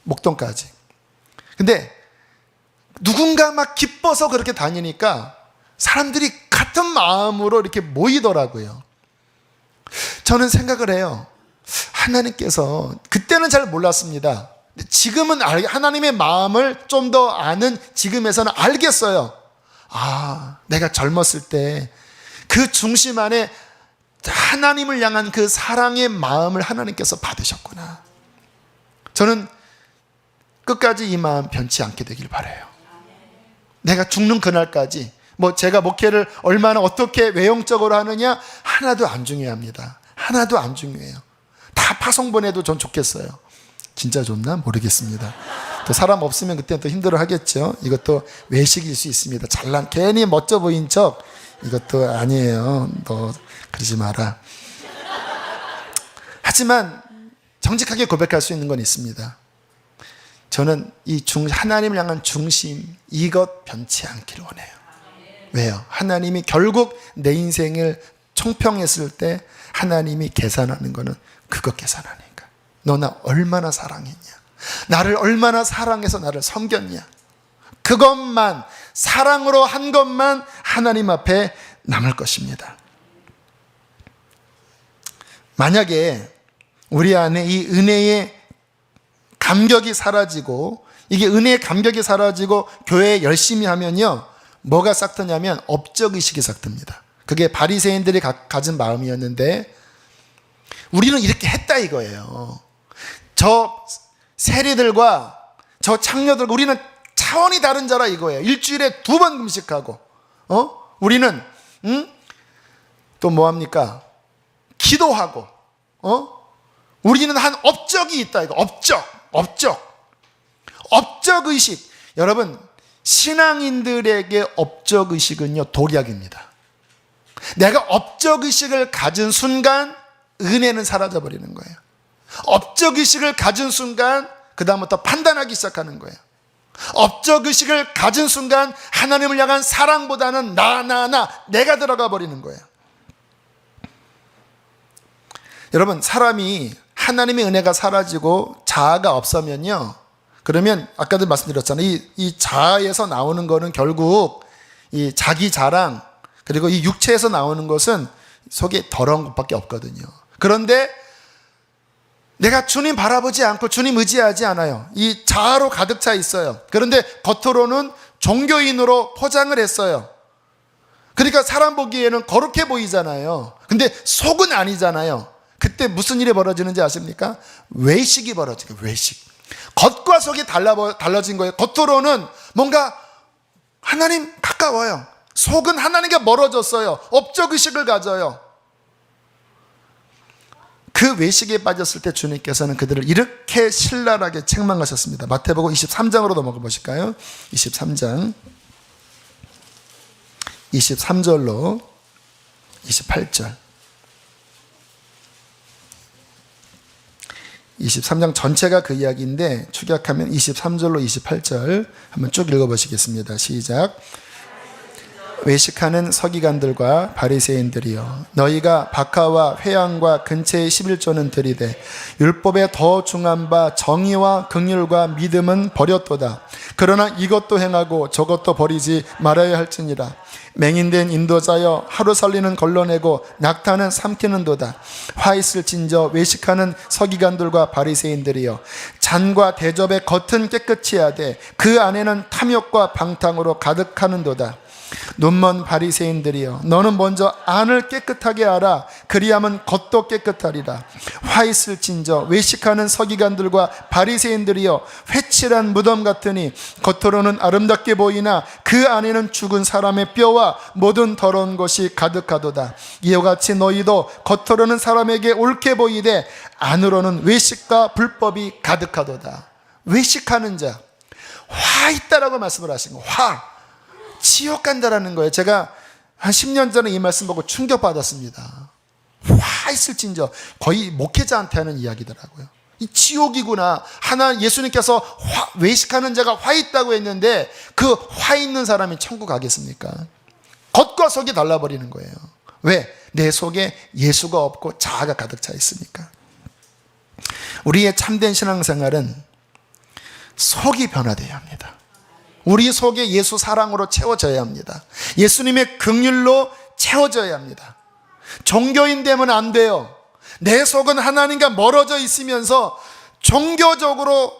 Speaker 1: 목동까지. 근데 누군가 막 기뻐서 그렇게 다니니까 사람들이 같은 마음으로 이렇게 모이더라고요. 저는 생각을 해요. 하나님께서, 그때는 잘 몰랐습니다. 지금은 하나님의 마음을 좀 더 아는 지금에서는 알겠어요. 아, 내가 젊었을 때 그 중심 안에 하나님을 향한 그 사랑의 마음을 하나님께서 받으셨구나. 저는 끝까지 이 마음 변치 않게 되길 바라요. 내가 죽는 그날까지 제가 목회를 얼마나 어떻게 외형적으로 하느냐 하나도 안 중요합니다. 하나도 안 중요해요. 다 파송 보내도 전 좋겠어요. 진짜 좋나? 모르겠습니다. 또 사람 없으면 그때는 또 힘들어 하겠죠. 이것도 외식일 수 있습니다. 괜히 멋져 보인 척, 이것도 아니에요. 너 그러지 마라. 하지만 정직하게 고백할 수 있는 건 있습니다. 저는 하나님을 향한 중심, 이것 변치 않기를 원해요. 왜요? 하나님이 결국 내 인생을 총평했을 때 하나님이 계산하는 거는 그것 계산하니까. 너 나 얼마나 사랑했냐? 나를 얼마나 사랑해서 나를 섬겼냐? 그것만, 사랑으로 한 것만 하나님 앞에 남을 것입니다. 만약에 우리 안에 이 은혜의 감격이 사라지고, 이게 은혜의 감격이 사라지고 교회에 열심히 하면요, 뭐가 싹트냐면 업적의식이 싹트입니다. 그게 바리새인들이 가진 마음이었는데 우리는 이렇게 했다 이거예요. 저 세리들과 저 창녀들과 우리는 차원이 다른 자라 이거예요. 일주일에 2번 금식하고, 우리는 또 뭐합니까? 기도하고, 우리는 한 업적이 있다 이거. 업적의식. 여러분, 신앙인들에게 업적의식은요 독약입니다. 내가 업적의식을 가진 순간 은혜는 사라져버리는 거예요. 업적의식을 가진 순간 그 다음부터 판단하기 시작하는 거예요. 업적의식을 가진 순간 하나님을 향한 사랑보다는 내가 들어가 버리는 거예요. 여러분, 사람이 하나님의 은혜가 사라지고 자아가 없으면요, 그러면 아까도 말씀드렸잖아요. 이 자아에서 나오는 거는 결국 이 자기 자랑, 그리고 이 육체에서 나오는 것은 속에 더러운 것밖에 없거든요. 그런데 내가 주님 바라보지 않고 주님 의지하지 않아요. 이 자아로 가득 차 있어요. 그런데 겉으로는 종교인으로 포장을 했어요. 그러니까 사람 보기에는 거룩해 보이잖아요. 근데 속은 아니잖아요. 그때 무슨 일이 벌어지는지 아십니까? 외식이 벌어져요. 외식. 겉과 속이 달라진 거예요. 겉으로는 뭔가 하나님 가까워요. 속은 하나님께 멀어졌어요. 업적의식을 가져요. 그 외식에 빠졌을 때 주님께서는 그들을 이렇게 신랄하게 책망하셨습니다. 마태복음 23장으로 넘어가 보실까요? 23장 23절로 28절. 23장 전체가 그 이야기인데 축약하면 23절로 28절 한번 쭉 읽어보시겠습니다. 시작. 외식하는 서기관들과 바리새인들이여, 너희가 박하와 회양과 근처의 11조는 들이되 율법에 더 중한 바 정의와 긍휼과 믿음은 버렸도다. 그러나 이것도 행하고 저것도 버리지 말아야 할지니라. 맹인된 인도자여, 하루 살리는 걸러내고 낙타는 삼키는도다. 화 있을진저 외식하는 서기관들과 바리새인들이여, 잔과 대접의 겉은 깨끗이 하되 그 안에는 탐욕과 방탕으로 가득하는도다. 눈먼 바리새인들이여, 너는 먼저 안을 깨끗하게 하라. 그리하면 겉도 깨끗하리라. 화 있을진저 외식하는 서기관들과 바리새인들이여, 회칠한 무덤 같으니 겉으로는 아름답게 보이나 그 안에는 죽은 사람의 뼈와 모든 더러운 것이 가득하도다. 이와 같이 너희도 겉으로는 사람에게 옳게 보이되 안으로는 외식과 불법이 가득하도다. 외식하는 자, 화 있다라고 말씀을 하신 거. 지옥 간다라는 거예요. 제가 한 10년 전에 이 말씀 보고 충격받았습니다. 화 있을진저, 거의 목회자한테 하는 이야기더라고요. 이 지옥이구나. 예수님께서 외식하는 자가 화 있다고 했는데 그 화 있는 사람이 천국 가겠습니까? 겉과 속이 달라버리는 거예요. 왜? 내 속에 예수가 없고 자아가 가득 차 있으니까. 우리의 참된 신앙생활은 속이 변화되어야 합니다. 우리 속에 예수 사랑으로 채워져야 합니다. 예수님의 긍휼로 채워져야 합니다. 종교인 되면 안 돼요. 내 속은 하나님과 멀어져 있으면서 종교적으로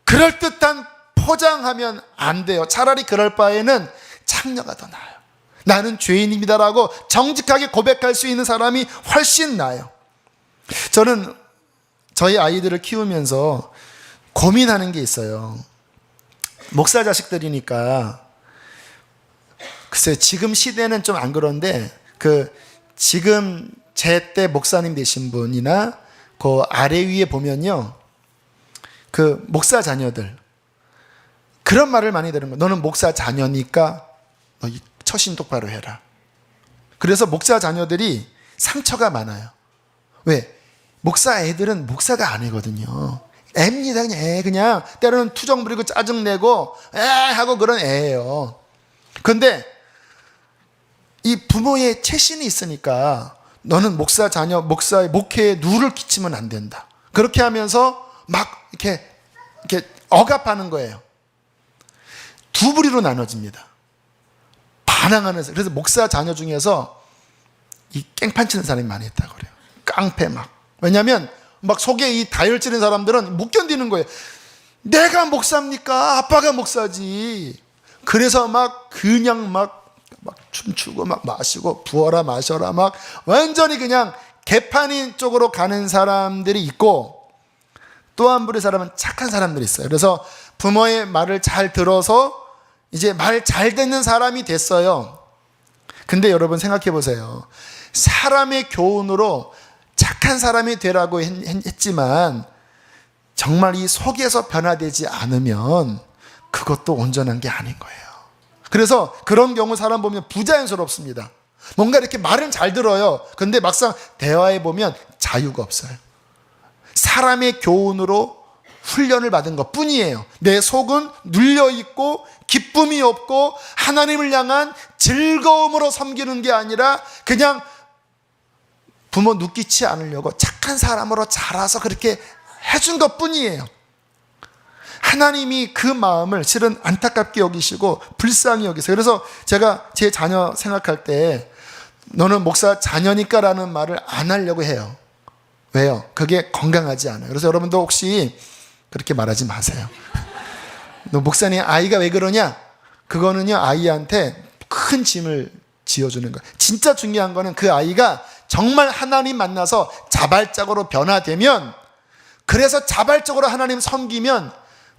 Speaker 1: 그럴듯한 포장하면 안 돼요. 차라리 그럴 바에는 창녀가 더 나아요. 나는 죄인입니다라고 정직하게 고백할 수 있는 사람이 훨씬 나아요. 저는 저희 아이들을 키우면서 고민하는 게 있어요. 목사 자식들이니까 글쎄 지금 시대는 좀 안 그런데 지금 제 때 목사님 되신 분이나 그 아래 위에 보면요, 그 목사 자녀들 그런 말을 많이 들은 거예요. 너는 목사 자녀니까 너 처신 똑바로 해라. 그래서 목사 자녀들이 상처가 많아요. 왜? 목사 애들은 목사가 아니거든요. 애입니다. 그냥 때로는 투정 부리고 짜증내고 하고 그런 애예요. 그런데 이 부모의 채신이 있으니까 너는 목사 자녀, 목사의 목회에 누를 끼치면 안 된다. 그렇게 하면서 막 이렇게 억압하는 거예요. 두 부류로 나눠집니다. 반항하는 사람. 그래서 목사 자녀 중에서 이 깽판 치는 사람이 많이 있다고 그래요. 깡패 막. 왜냐하면 막 속에 이 다혈질인 사람들은 못 견디는 거예요. 내가 목사입니까? 아빠가 목사지. 그래서 그냥 춤추고 마시고 부어라 마셔라 완전히 그냥 개판인 쪽으로 가는 사람들이 있고, 또 한 부류의 사람은 착한 사람들이 있어요. 그래서 부모의 말을 잘 들어서 이제 말 잘 듣는 사람이 됐어요. 근데 여러분 생각해 보세요. 사람의 교훈으로 착한 사람이 되라고 했지만 정말 이 속에서 변화되지 않으면 그것도 온전한 게 아닌 거예요. 그래서 그런 경우 사람 보면 부자연스럽습니다. 뭔가 이렇게 말은 잘 들어요. 근데 막상 대화해 보면 자유가 없어요. 사람의 교훈으로 훈련을 받은 것 뿐이에요. 내 속은 눌려있고 기쁨이 없고 하나님을 향한 즐거움으로 섬기는 게 아니라 그냥 부모 눕기치 않으려고 착한 사람으로 자라서 그렇게 해준 것 뿐이에요. 하나님이 그 마음을 실은 안타깝게 여기시고 불쌍히 여기세요. 그래서 제가 제 자녀 생각할 때 너는 목사 자녀니까 라는 말을 안 하려고 해요. 왜요? 그게 건강하지 않아요. 그래서 여러분도 혹시 그렇게 말하지 마세요. 너 목사님 아이가 왜 그러냐? 그거는요, 아이한테 큰 짐을 지어주는 거예요. 진짜 중요한 거는 그 아이가 정말 하나님 만나서 자발적으로 변화되면, 그래서 자발적으로 하나님 섬기면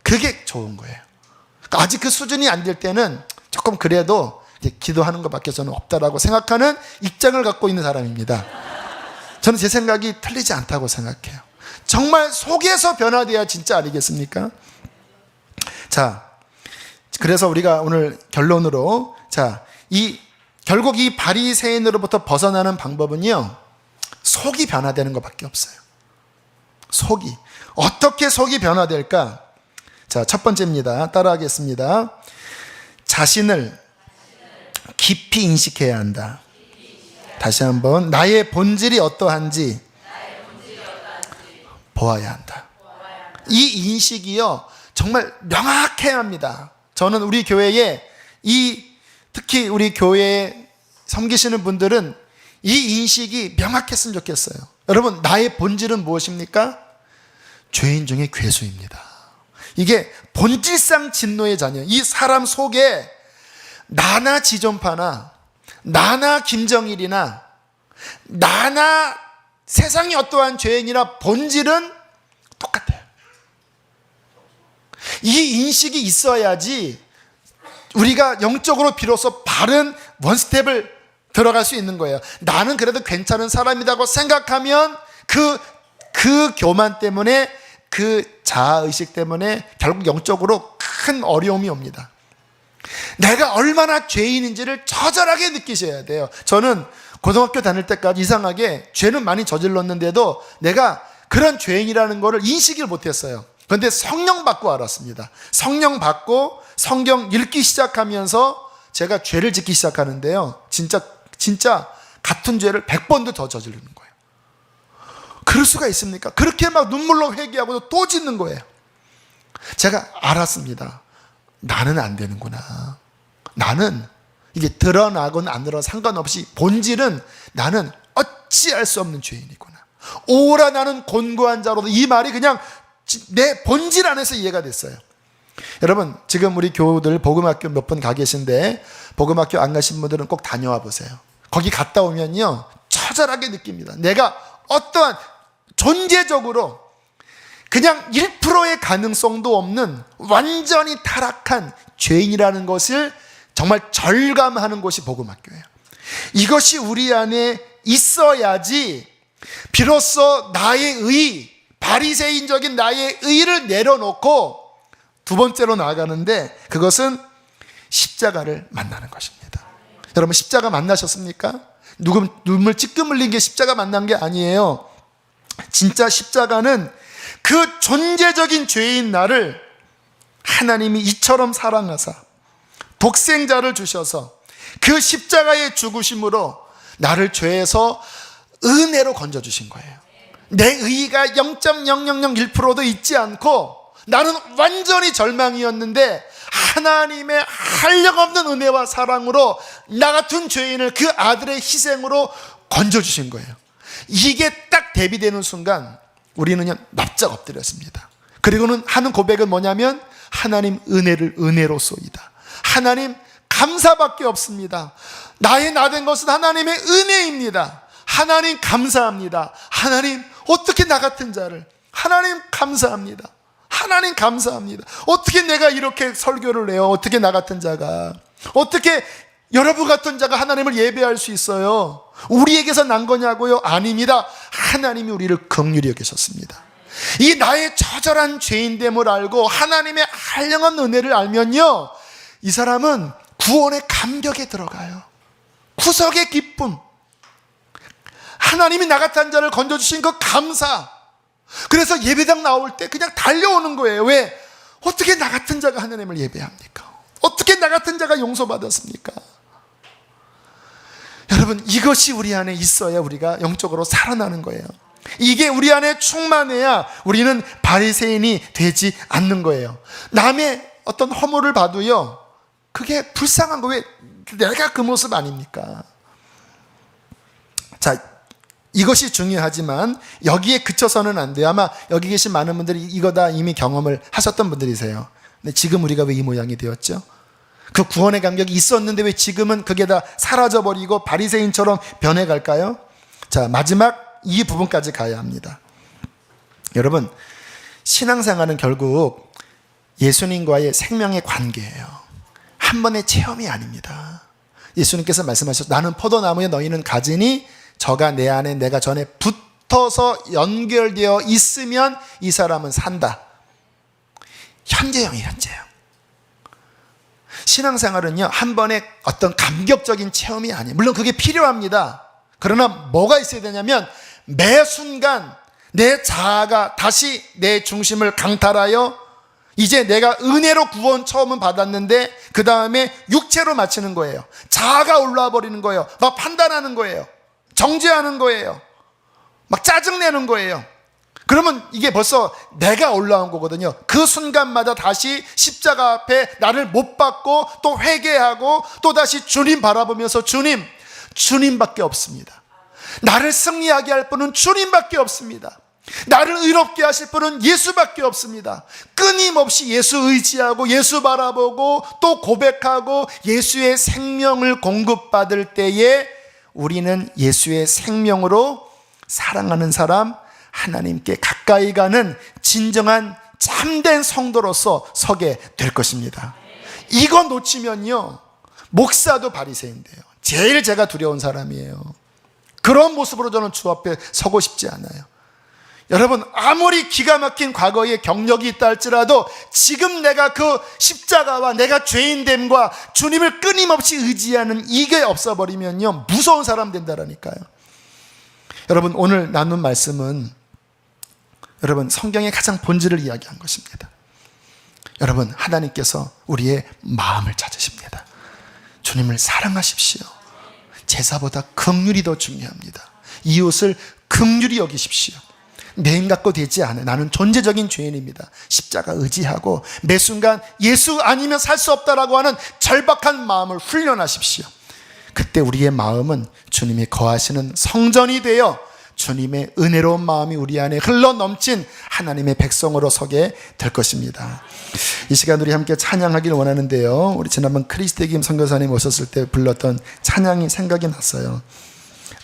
Speaker 1: 그게 좋은 거예요. 아직 그 수준이 안 될 때는 조금 그래도 기도하는 것밖에 저는 없다라고 생각하는 입장을 갖고 있는 사람입니다. 저는 제 생각이 틀리지 않다고 생각해요. 정말 속에서 변화돼야 진짜 아니겠습니까? 자, 그래서 우리가 오늘 결론으로, 결국 이 바리새인으로부터 벗어나는 방법은요, 속이 변화되는 것밖에 없어요. 속이. 어떻게 속이 변화될까? 자, 첫 번째입니다. 따라하겠습니다. 자신을 깊이 인식해야 한다. 다시 한번, 나의 본질이 어떠한지 보아야 한다. 이 인식이요, 정말 명확해야 합니다. 저는 우리 교회에 특히 우리 교회에 섬기시는 분들은 이 인식이 명확했으면 좋겠어요. 여러분, 나의 본질은 무엇입니까? 죄인 중에 괴수입니다. 이게 본질상 진노의 자녀. 이 사람 속에 나나 지존파나 나나 김정일이나 나나 세상이 어떠한 죄인이나 본질은 똑같아요. 이 인식이 있어야지 우리가 영적으로 비로소 바른 원스텝을 들어갈 수 있는 거예요. 나는 그래도 괜찮은 사람이라고 생각하면 그 교만 때문에, 그 자아의식 때문에 결국 영적으로 큰 어려움이 옵니다. 내가 얼마나 죄인인지를 처절하게 느끼셔야 돼요. 저는 고등학교 다닐 때까지 이상하게 죄는 많이 저질렀는데도 내가 그런 죄인이라는 것을 인식을 못했어요. 그런데 성령 받고 알았습니다. 성령 받고 성경 읽기 시작하면서 제가 죄를 짓기 시작하는데요, 진짜 같은 죄를 100번도 더 저지르는 거예요. 그럴 수가 있습니까? 그렇게 막 눈물로 회개하고 또 짓는 거예요. 제가 알았습니다. 나는 안 되는구나. 나는 이게 드러나건 안 드러나 상관없이 본질은 나는 어찌할 수 없는 죄인이구나. 오라 나는 곤고한 자로도, 이 말이 그냥 내 본질 안에서 이해가 됐어요. 여러분, 지금 우리 교우들 복음학교 몇 분 가 계신데 복음학교 안 가신 분들은 꼭 다녀와 보세요. 거기 갔다 오면요, 처절하게 느낍니다. 내가 어떠한 존재적으로 그냥 1%의 가능성도 없는 완전히 타락한 죄인이라는 것을 정말 절감하는 곳이 복음학교예요. 이것이 우리 안에 있어야지 비로소 나의 의, 바리새인적인 나의 의를 내려놓고 두 번째로 나아가는데, 그것은 십자가를 만나는 것입니다. 여러분, 십자가 만나셨습니까? 눈물 찔끔 흘린 게 십자가 만난 게 아니에요. 진짜 십자가는 그 존재적인 죄인 나를 하나님이 이처럼 사랑하사 독생자를 주셔서 그 십자가의 죽으심으로 나를 죄에서 은혜로 건져주신 거예요. 내 의의가 0.0001%도 있지 않고 나는 완전히 절망이었는데 하나님의 한량없는 은혜와 사랑으로 나 같은 죄인을 그 아들의 희생으로 건져주신 거예요. 이게 딱 대비되는 순간 우리는 납작 엎드렸습니다. 그리고는 하는 고백은 뭐냐면, 하나님 은혜를 은혜로소이다. 하나님 감사밖에 없습니다. 나의 나 된 것은 하나님의 은혜입니다. 하나님 감사합니다. 하나님, 어떻게 나 같은 자를, 하나님 감사합니다. 하나님 감사합니다. 어떻게 내가 이렇게 설교를 해요? 어떻게 나 같은 자가, 어떻게 여러분 같은 자가 하나님을 예배할 수 있어요? 우리에게서 난 거냐고요? 아닙니다. 하나님이 우리를 긍휼히 여기셨습니다. 이 나의 처절한 죄인됨을 알고 하나님의 한량한 은혜를 알면요, 이 사람은 구원의 감격에 들어가요. 구속의 기쁨, 하나님이 나 같은 자를 건져주신 그 감사. 그래서 예배당 나올 때 그냥 달려오는 거예요. 왜? 어떻게 나 같은 자가 하나님을 예배합니까? 어떻게 나 같은 자가 용서받았습니까? 여러분, 이것이 우리 안에 있어야 우리가 영적으로 살아나는 거예요. 이게 우리 안에 충만해야 우리는 바리새인이 되지 않는 거예요. 남의 어떤 허물을 봐도요, 그게 불쌍한 거, 왜 내가 그 모습 아닙니까? 자, 이것이 중요하지만 여기에 그쳐서는 안 돼요. 아마 여기 계신 많은 분들이 이거 다 이미 경험을 하셨던 분들이세요. 근데 지금 우리가 왜 이 모양이 되었죠? 그 구원의 감격이 있었는데 왜 지금은 그게 다 사라져버리고 바리새인처럼 변해갈까요? 자, 마지막 이 부분까지 가야 합니다. 여러분, 신앙생활은 결국 예수님과의 생명의 관계예요. 한 번의 체험이 아닙니다. 예수님께서 말씀하셨죠. 나는 포도나무에 너희는 가지니 저가 내 안에 내가 전에 붙어서 연결되어 있으면 이 사람은 산다. 현재형이 현재형. 신앙생활은요, 한 번의 어떤 감격적인 체험이 아니에요. 물론 그게 필요합니다. 그러나 뭐가 있어야 되냐면 매 순간 내 자아가 다시 내 중심을 강탈하여 이제 내가 은혜로 구원 처음은 받았는데 그 다음에 육체로 마치는 거예요. 자아가 올라와 버리는 거예요. 막 판단하는 거예요. 정죄하는 거예요. 막 짜증내는 거예요. 그러면 이게 벌써 내가 올라온 거거든요. 그 순간마다 다시 십자가 앞에 나를 못 받고 또 회개하고 또 다시 주님 바라보면서 주님밖에 없습니다. 나를 승리하게 할 분은 주님밖에 없습니다. 나를 의롭게 하실 분은 예수밖에 없습니다. 끊임없이 예수 의지하고 예수 바라보고 또 고백하고 예수의 생명을 공급받을 때에 우리는 예수의 생명으로 사랑하는 사람, 하나님께 가까이 가는 진정한 참된 성도로서 서게 될 것입니다. 이거 놓치면요, 목사도 바리새인데요. 제일 제가 두려운 사람이에요. 그런 모습으로 저는 주 앞에 서고 싶지 않아요. 여러분, 아무리 기가 막힌 과거의 경력이 있다 할지라도 지금 내가 그 십자가와 내가 죄인됨과 주님을 끊임없이 의지하는 이게 없어버리면요, 무서운 사람 된다라니까요. 여러분, 오늘 나눈 말씀은 여러분 성경의 가장 본질을 이야기한 것입니다. 여러분, 하나님께서 우리의 마음을 찾으십니다. 주님을 사랑하십시오. 제사보다 긍휼이 더 중요합니다. 이웃을 긍휼히 여기십시오. 내 힘 갖고 되지 않아요. 나는 존재적인 죄인입니다. 십자가 의지하고 매 순간 예수 아니면 살 수 없다라고 하는 절박한 마음을 훈련하십시오. 그때 우리의 마음은 주님이 거하시는 성전이 되어 주님의 은혜로운 마음이 우리 안에 흘러넘친 하나님의 백성으로 서게 될 것입니다. 이 시간 우리 함께 찬양하길 원하는데요, 우리 지난번 크리스티김 선교사님 오셨을 때 불렀던 찬양이 생각이 났어요.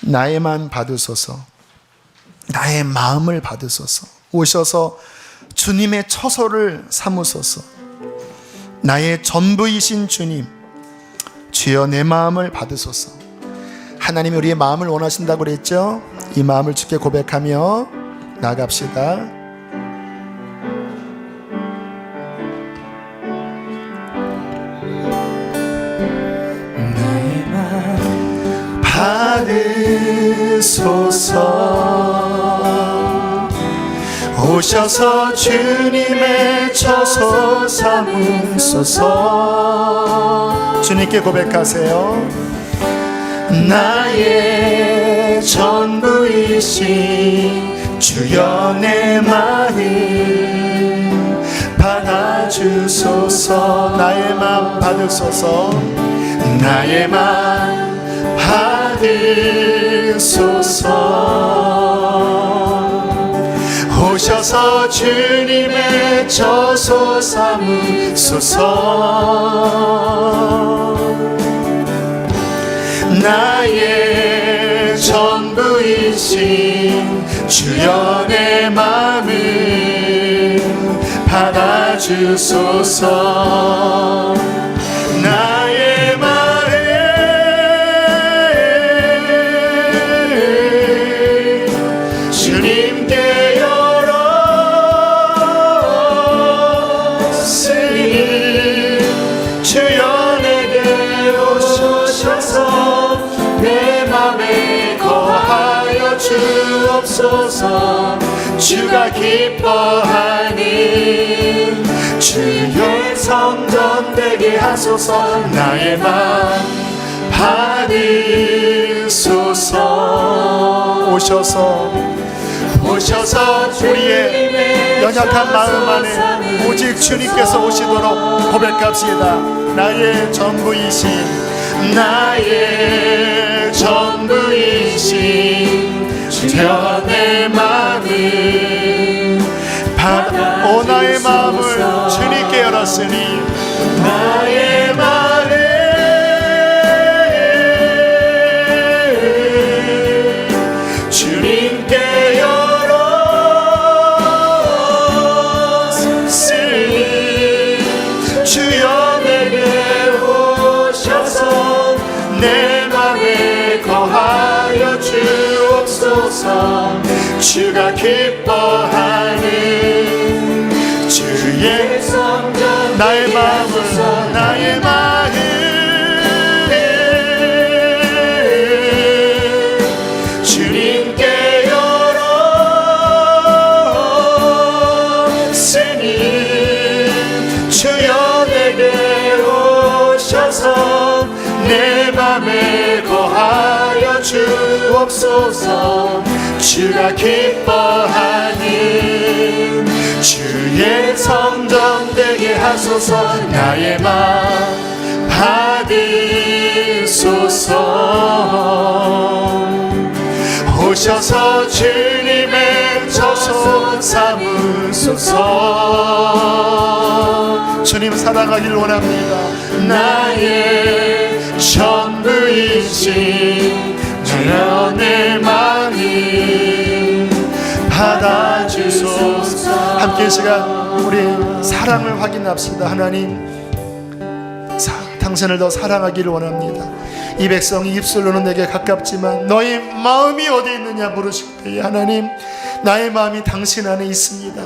Speaker 1: 나의만 받으소서, 나의 마음을 받으소서, 오셔서 주님의 처소를 삼으소서. 나의 전부이신 주님, 주여 내 마음을 받으소서. 하나님이 우리의 마음을 원하신다고 그랬죠? 이 마음을 주께 고백하며 나아갑시다. 나의 마음 받으소서. 오셔서 주님의 처소 삼으소서. 주님께 고백하세요. 나의 전부이신 주여 내 마음 받아주소서. 나의 마음 받으소서. 나의 마음 받으소서. 오셔서 주님의 처소 삼으소서. 나의 전부이신 주여 내 마음을 받아주소서. 나의 마음 주님께 열었으니 주여 내게 오셔서 내 맘에 거하여 주옵소서. 주가 기뻐하는 주의 성전 되게 하소서. 나의 맘 받으소서. 오셔서 우리의 연약한 마음 안에 오직 주님께서 오시도록 고백합시다. 나의 전부이신 나의 전부이신 주여 내 마음을 받아. 오 나의 마음을 주님께 열었으니 나의 마음을 주님께 열었으니 주여 내게 오셔서 내 맘에 거하여 주옵소서. 주가 기뻐하는 주의 성전 나의 마음을 나의 마음을 주님께 열었으니
Speaker 2: 내게 오셔서 내 맘에 거하여 주옵소서. 주가 기뻐하는 주의 성전 되게 하소서. 나의 맘 받으소서. 오셔서 주님의 저소 삼으소서.
Speaker 1: 주님 사랑하길 원합니다.
Speaker 2: 나의 전부이신 주여 내 마음이 받아주소서.
Speaker 1: 함께 이 시간 우리 사랑을 확인합시다. 하나님, 당신을 더 사랑하기를 원합니다. 이 백성이 입술로는 내게 가깝지만 너희 마음이 어디 있느냐 물으실 때에 하나님, 나의 마음이 당신 안에 있습니다.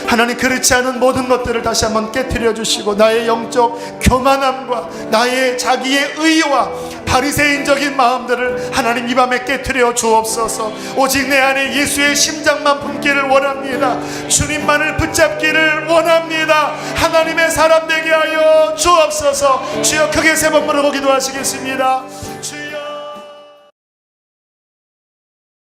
Speaker 1: 하나님, 그렇지 않은 모든 것들을 다시 한번 깨트려 주시고 나의 영적 교만함과 나의 자기의 의와 바리새인적인 마음들을 하나님 이 밤에 깨트려 주옵소서. 오직 내 안에 예수의 심장만 품기를 원합니다. 주님만을 붙잡기를 원합니다. 하나님의 사람 되게 하여 주옵소서. 주여, 크게 세 번 부르고 기도하시겠습니다.